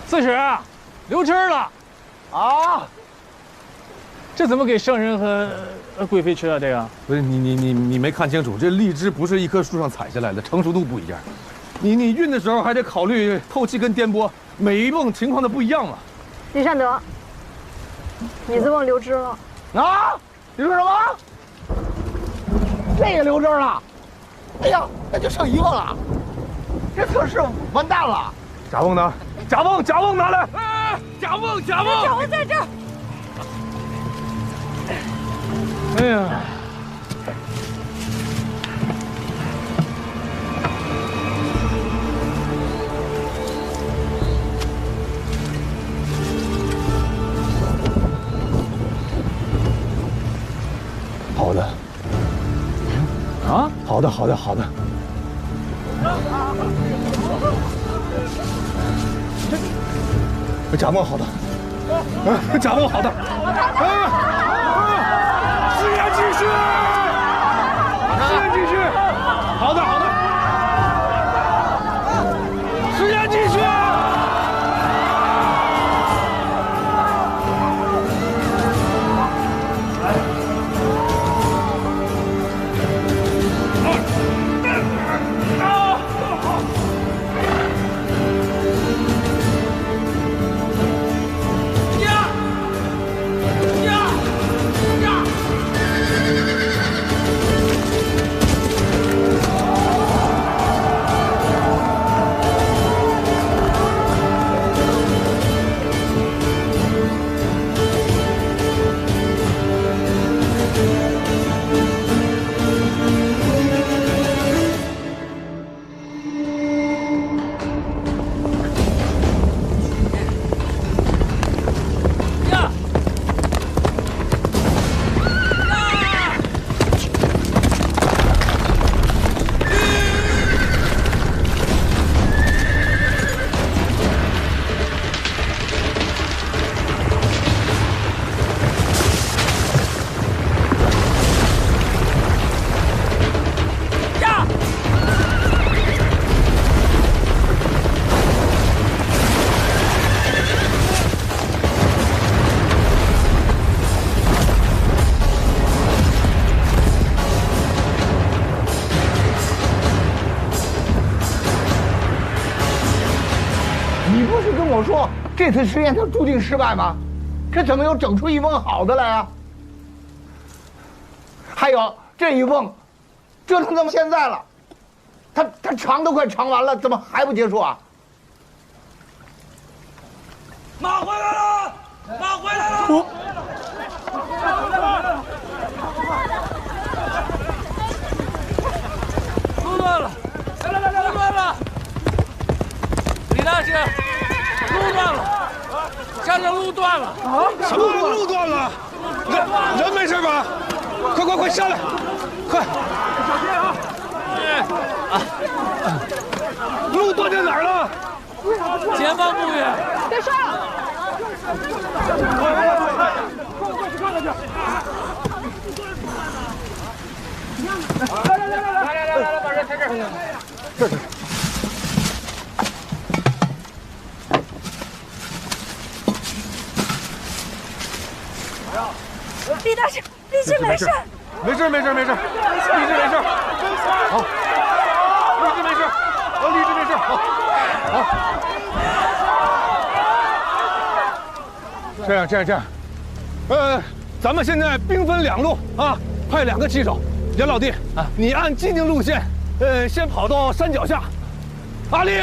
四使流汁了啊！这怎么给圣人和贵妃吃啊？这个不是你没看清楚，这荔枝不是一棵树上采下来的，成熟度不一样。你运的时候还得考虑透气跟颠簸，每一泵情况的不一样嘛。李善德，李子瓮流汁了啊！你说什么？这个流汁了？哎呀，那就剩一泵了，这测试完蛋了。甲瓮呢？甲瓮拿来！甲瓮在这儿。哎呀！好的。啊？好的。这甲瓮好的，甲瓮好的，实验继续，好的，实验继续。我说这次实验它注定失败吗？这怎么又整出一瓮好的来啊？还有这一瓮，折腾到现在了，它尝都快尝完了，怎么还不结束啊？马回来了！马回来了！路断了！路断了！李大师，路断了！下面路断了！啊？什么路断了？人没事吧？快下来！快！小心啊！路断在哪儿了？前方不远。别摔了！来，把人抬这儿。这。李大师，荔枝没事。没事，荔枝没事。好，荔枝没事。荔枝没事。好。这样，咱们现在兵分两路啊，派2个骑手。杨老弟啊，你按既定路线，先跑到山脚下。阿力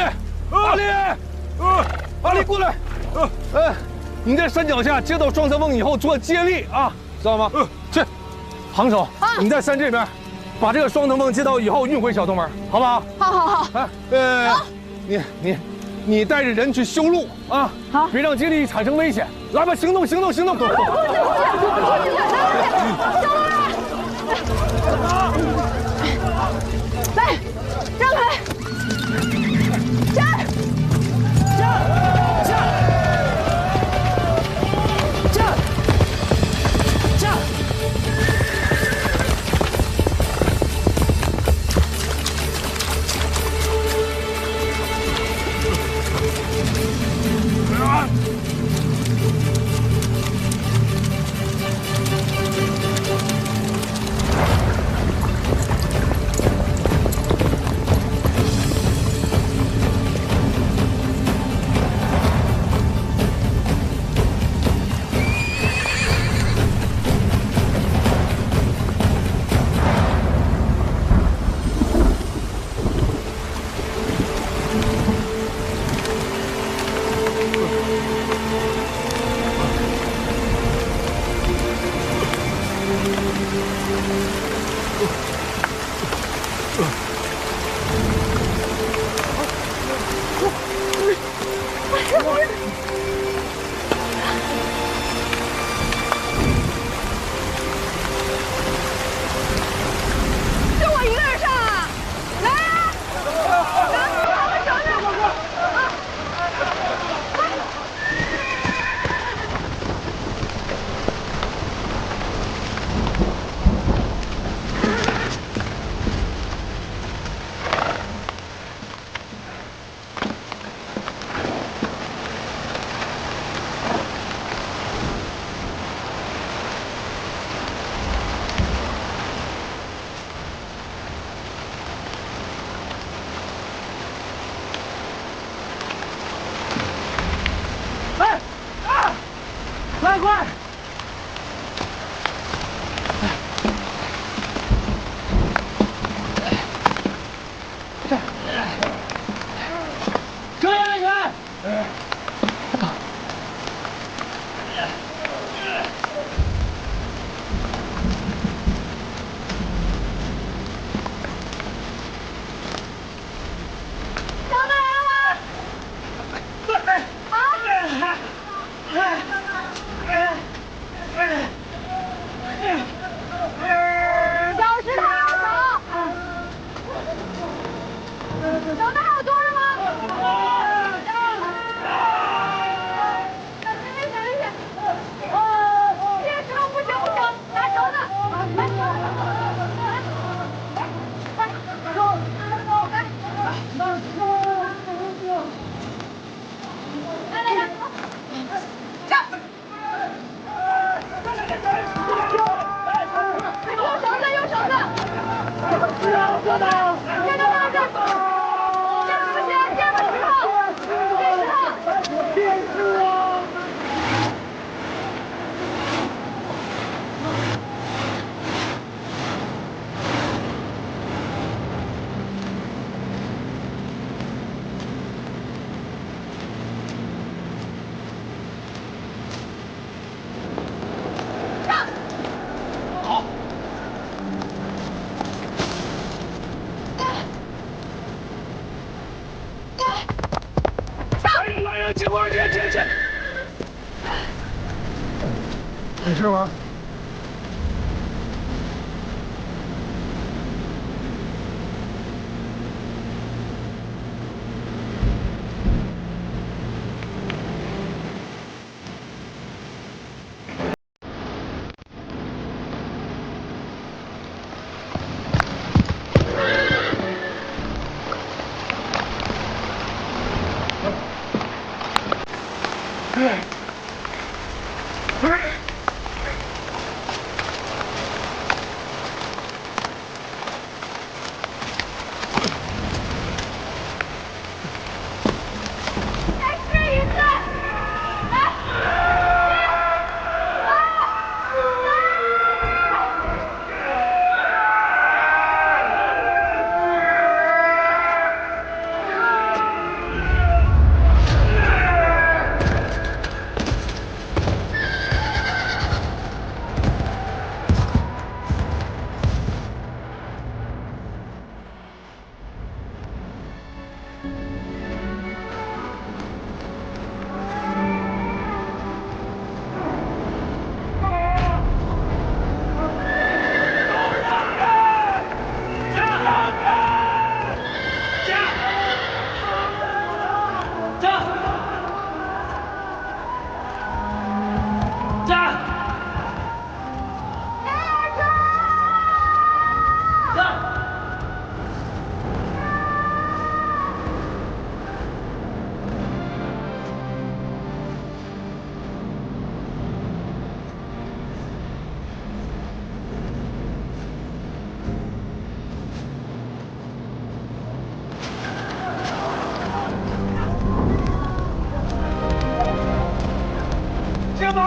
过来。你在山脚下接到双层峰以后做接力啊，知道吗？去，杭手，你在山这边，把这个双层峰接到以后运回小东门，好不好？好。你带着人去修路啊，好，别让接力产生危险。来吧，行动！来，让开！快！注意安全！没事吗？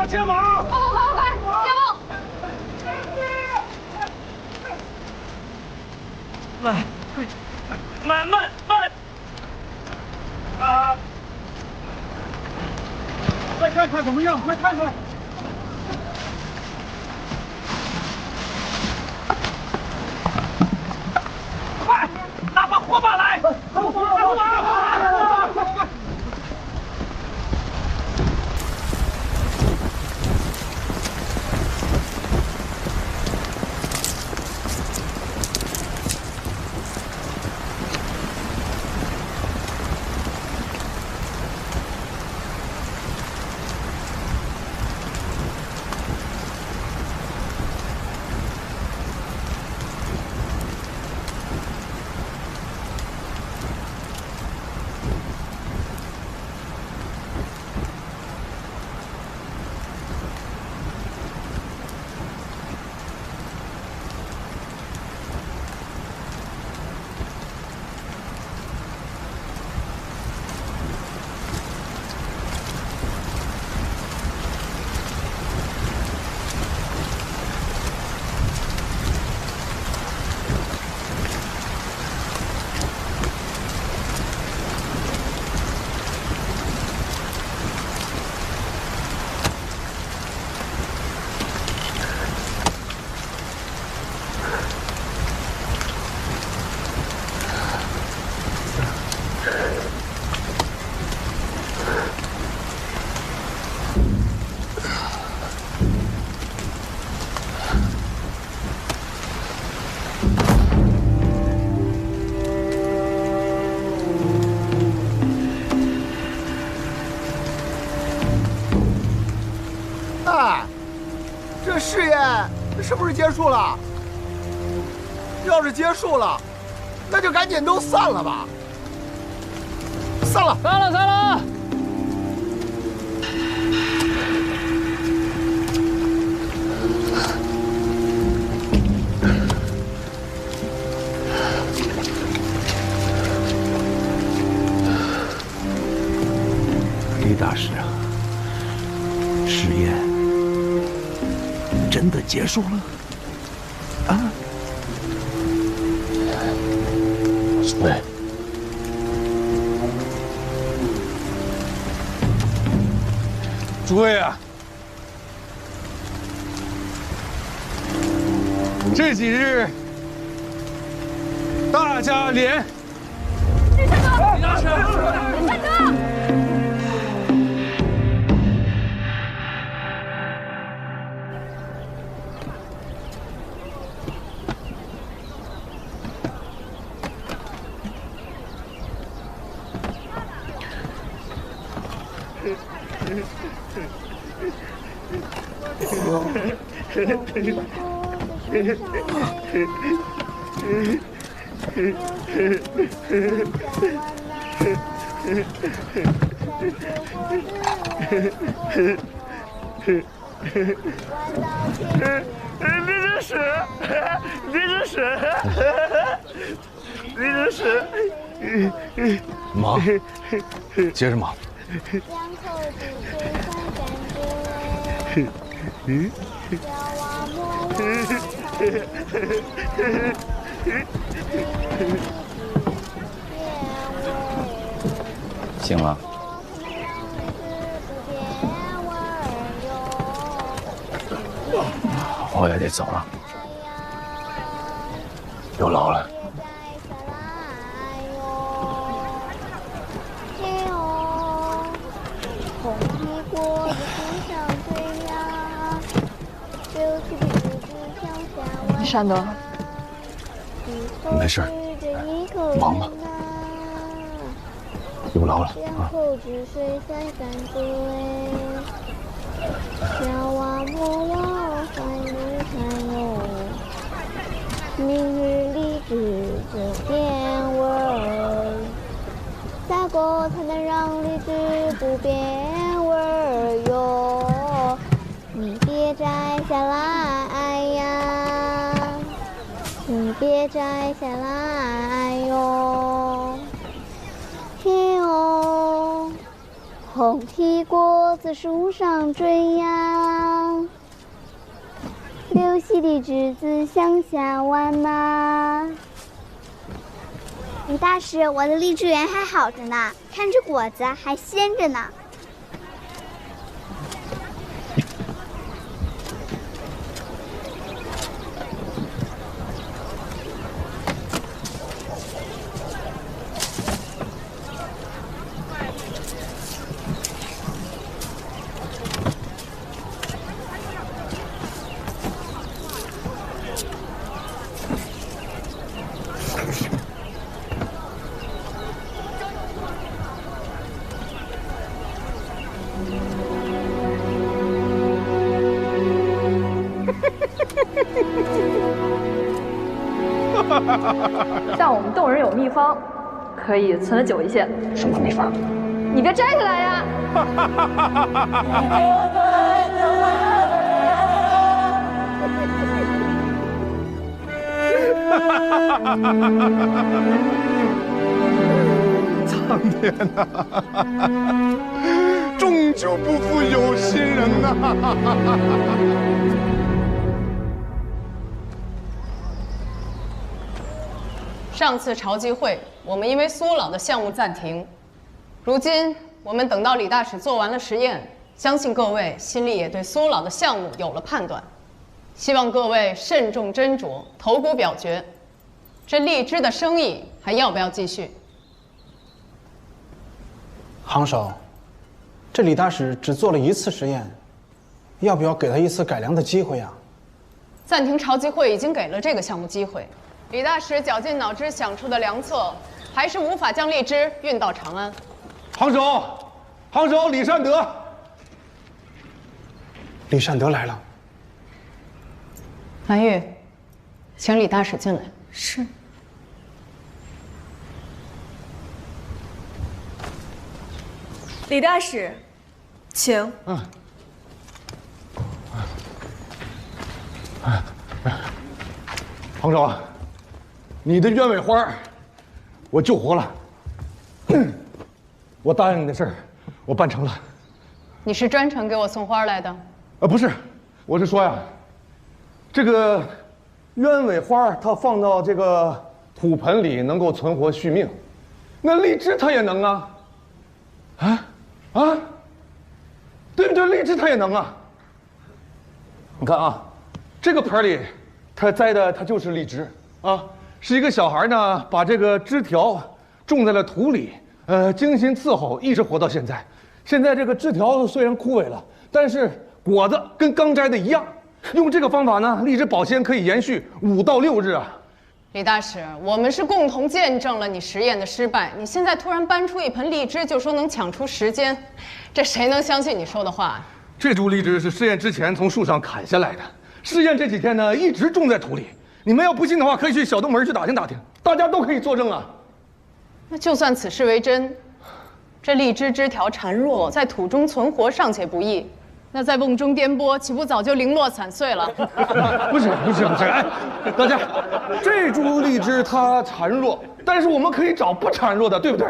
接马！快，接棒！慢！啊！快看看怎么样？快看看！快，拿把火把来！这试验是不是结束了？要是结束了，那就赶紧都散了吧。散了！李大师啊，试验真的结束了？啊？对。诸位啊，这几日大家连。李大哥，李大师，大哥。忙，接着忙。醒了。我也得走了，有劳了。山东，没事，忙吧，有劳了啊。明日里只这变味儿，咋个才能让荔枝不变味儿哟？你别摘下来呀，你别摘下来哟，嘿哦，红。提果子树上追呀，流溪的栀子向下弯呐。李大师，我的荔枝园还好着呢，看这果子还鲜着呢。像我们洞人有秘方，可以存得久一些。什么秘方？你别摘下来呀！苍天呐，终究不负有心人呐！上次潮集会，我们因为苏老的项目暂停。如今我们等到李大使做完了实验，相信各位心里也对苏老的项目有了判断。希望各位慎重斟酌，投股表决。这荔枝的生意还要不要继续？行首，这李大使只做了1次实验，要不要给他1次改良的机会啊？暂停潮集会已经给了这个项目机会。李大使绞尽脑汁想出的良策，还是无法将荔枝运到长安。行首，李善德。李善德来了。蓝玉，请李大使进来。是。李大使，请。行首，你的鸢尾花，我救活了。我答应你的事儿，我办成了。你是专程给我送花来的？不是，我是说呀，这个鸢尾花它放到这个土盆里能够存活续命，那荔枝它也能啊。对不对？荔枝它也能啊。你看啊，这个盆里它栽的它就是荔枝啊，是一个小孩呢把这个枝条种在了土里，精心伺候，一直活到现在。现在这个枝条虽然枯萎了，但是果子跟刚摘的一样。用这个方法呢，荔枝保鲜可以延续5到6日啊。李大使，我们是共同见证了你实验的失败，你现在突然搬出一盆荔枝，就说能抢出时间，这谁能相信你说的话？这株荔枝是试验之前从树上砍下来的，试验这几天呢一直种在土里。你们要不信的话，可以去小东门去打听打听，大家都可以作证啊。那就算此事为真，这荔枝枝条孱弱，在土中存活尚且不易，那在瓮中颠簸，岂不早就零落散碎了？不是，哎，大家，这株荔枝它孱弱，但是我们可以找不孱弱的，对不对？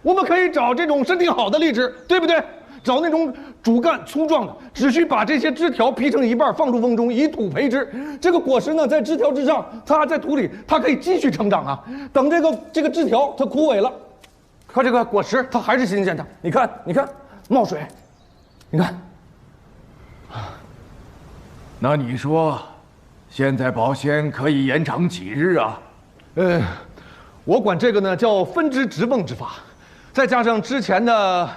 我们可以找这种身体好的荔枝，对不对？找那种主干粗壮的，只需把这些枝条劈成一半，放入瓮中，以土培枝。这个果实呢，在枝条之上，它在土里，它可以继续成长啊。等这个枝条它枯萎了，它这个果实它还是新鲜的。你看，冒水，你看。那你说，现在保鲜可以延长几日啊？我管这个呢叫分枝直泵之法，再加上之前的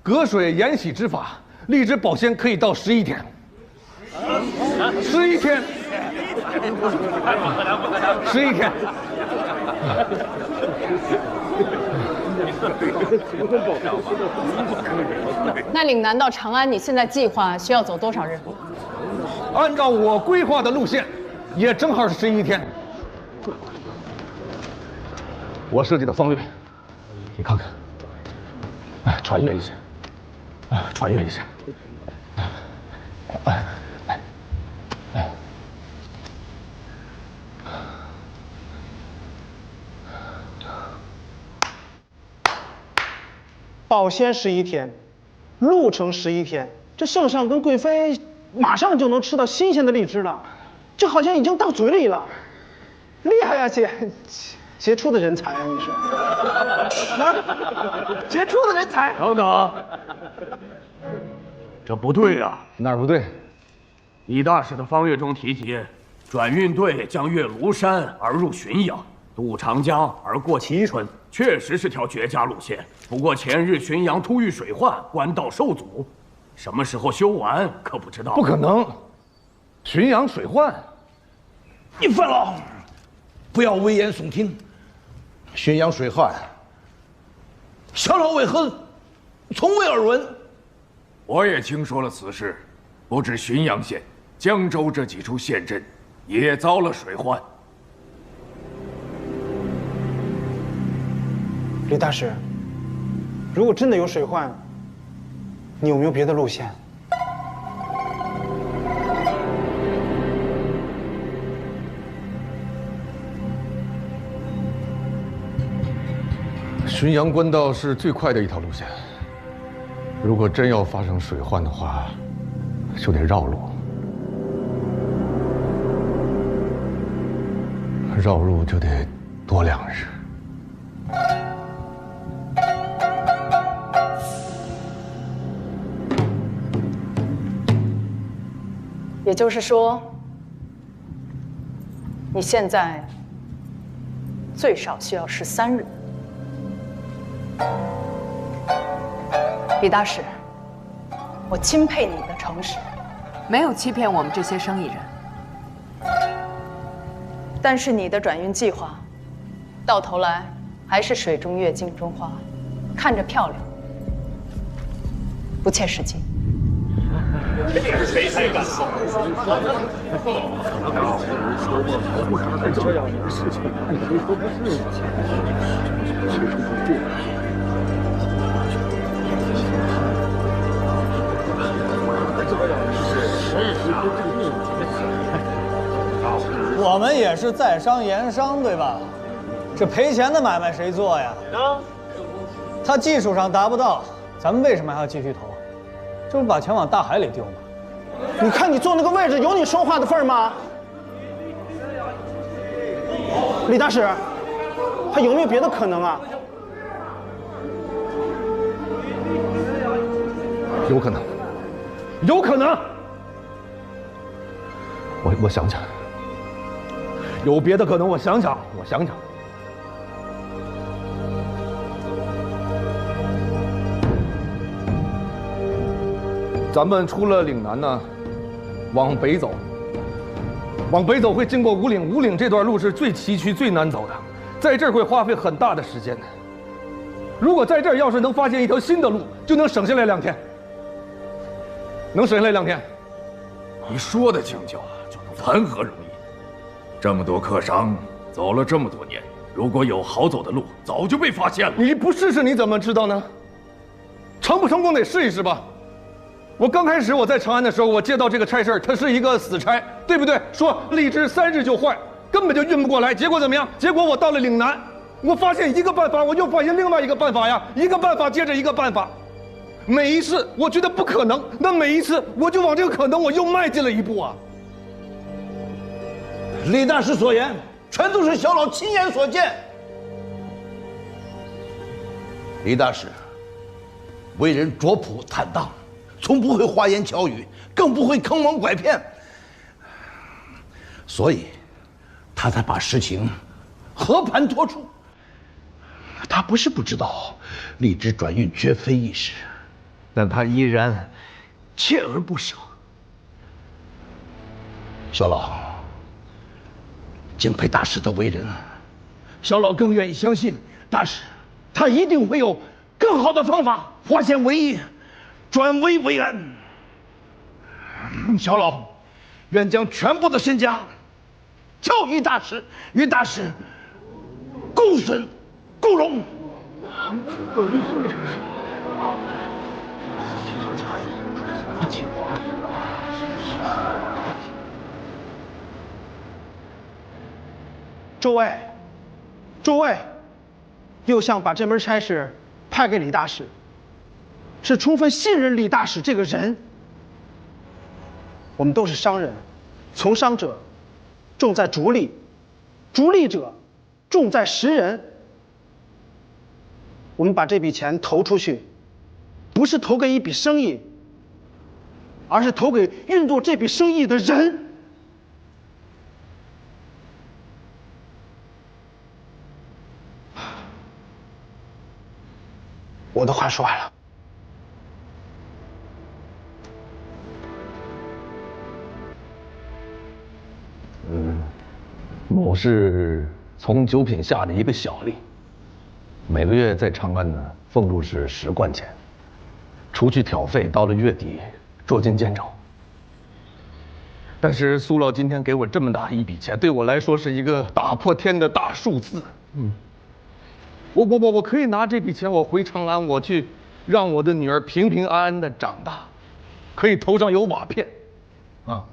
隔水延洗之法，荔枝保鲜可以到11天。11天。11天。那岭南到长安，你现在计划需要走多少日？按照我规划的路线，也正好是11天。我设计的方略，你看看，穿越一下，穿越一下，保鲜11天，路程11天，这圣上跟贵妃马上就能吃到新鲜的荔枝了，就好像已经到嘴里了。厉害呀，杰出的人才啊，你是？杰出的人才。等等，这不对呀！哪儿不对？李大使的方略中提及，转运队将越庐山而入浔阳，渡长江而过蕲春，确实是条绝佳路线。不过前日浔阳突遇水患，官道受阻，什么时候修完可不知道。不可能，浔阳水患。你范老，不要危言耸听。浔阳水患，小老为何从未耳闻？我也听说了此事，不止浔阳县，江州这几处县镇也遭了水患。李大使，如果真的有水患，你有没有别的路线？浔阳官道是最快的一条路线，如果真要发生水患的话，就得绕路。绕路就得多2日。也就是说，你现在最少需要13日。李大使，我钦佩你的诚实，没有欺骗我们这些生意人。但是你的转运计划，到头来还是水中月，镜中花，看着漂亮，不切实际。这是谁才干？这样的事情，按谁说不是吗？我们也是在商言商，对吧？这赔钱的买卖谁做呀？他技术上达不到，咱们为什么还要继续投？这不把钱往大海里丢吗？你看你坐那个位置，有你说话的份儿吗？李大使，还有没有别的可能啊？有可能，有可能。我想想，有别的可能，我想想。咱们出了岭南呢，往北走，会经过五岭，五岭这段路是最崎岖、最难走的，在这儿会花费很大的时间的。如果在这儿要是能发现一条新的路，就能省下来2天，能省下来2天。你说的轻巧，谈何容易？这么多客商走了这么多年，如果有好走的路，早就被发现了。你不试试你怎么知道呢？成不成功得试一试吧。我刚开始我在长安的时候，我接到这个差事，它是一个死差，对不对？说荔枝3日就坏，根本就运不过来。结果怎么样？结果我到了岭南，我发现一个办法，我又发现另外一个办法呀，一个办法接着一个办法。每一次我觉得不可能，那每一次我就往这个可能我又迈进了一步啊。李大师所言，全都是小老亲眼所见。李大师为人拙朴坦荡，从不会花言巧语，更不会坑蒙拐骗，所以他才把事情和盘托出。他不是不知道荔枝转运绝非易事，但他依然锲而不舍。小老敬佩大师的为人，小老更愿意相信大师，他一定会有更好的方法化险为夷，转危为安。小老愿将全部的身家交与大师，与大师共损共荣。诸位，右相把这门差事派给李大使，是充分信任李大使这个人。我们都是商人，从商者重在逐利，逐利者重在识人。我们把这笔钱投出去，不是投给一笔生意，而是投给运作这笔生意的人。我的话说完了。某是从九品下的一个小吏，每个月在长安呢俸禄是10贯钱，除去挑费，到了月底捉襟见肘。但是苏老今天给我这么大一笔钱，对我来说是一个打破天的大数字。我可以拿这笔钱，我回长安，我去让我的女儿平平安安的长大，可以头上有瓦片，啊。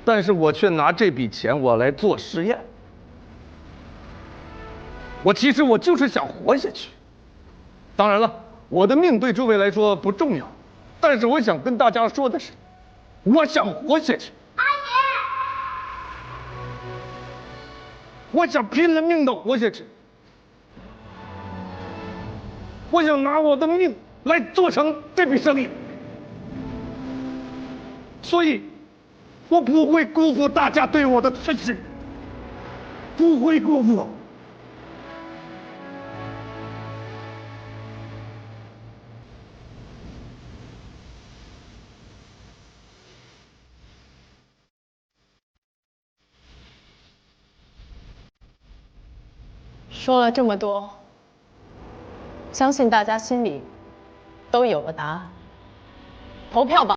但是我却拿这笔钱我来做实验。其实我就是想活下去。当然了，我的命对诸位来说不重要，但是我想跟大家说的是，我想活下去。阿爷，我想拼了命的活下去。我想拿我的命来做成这笔生意，所以我不会辜负大家对我的支持，不会辜负。说了这么多，相信大家心里都有了答案。投票吧。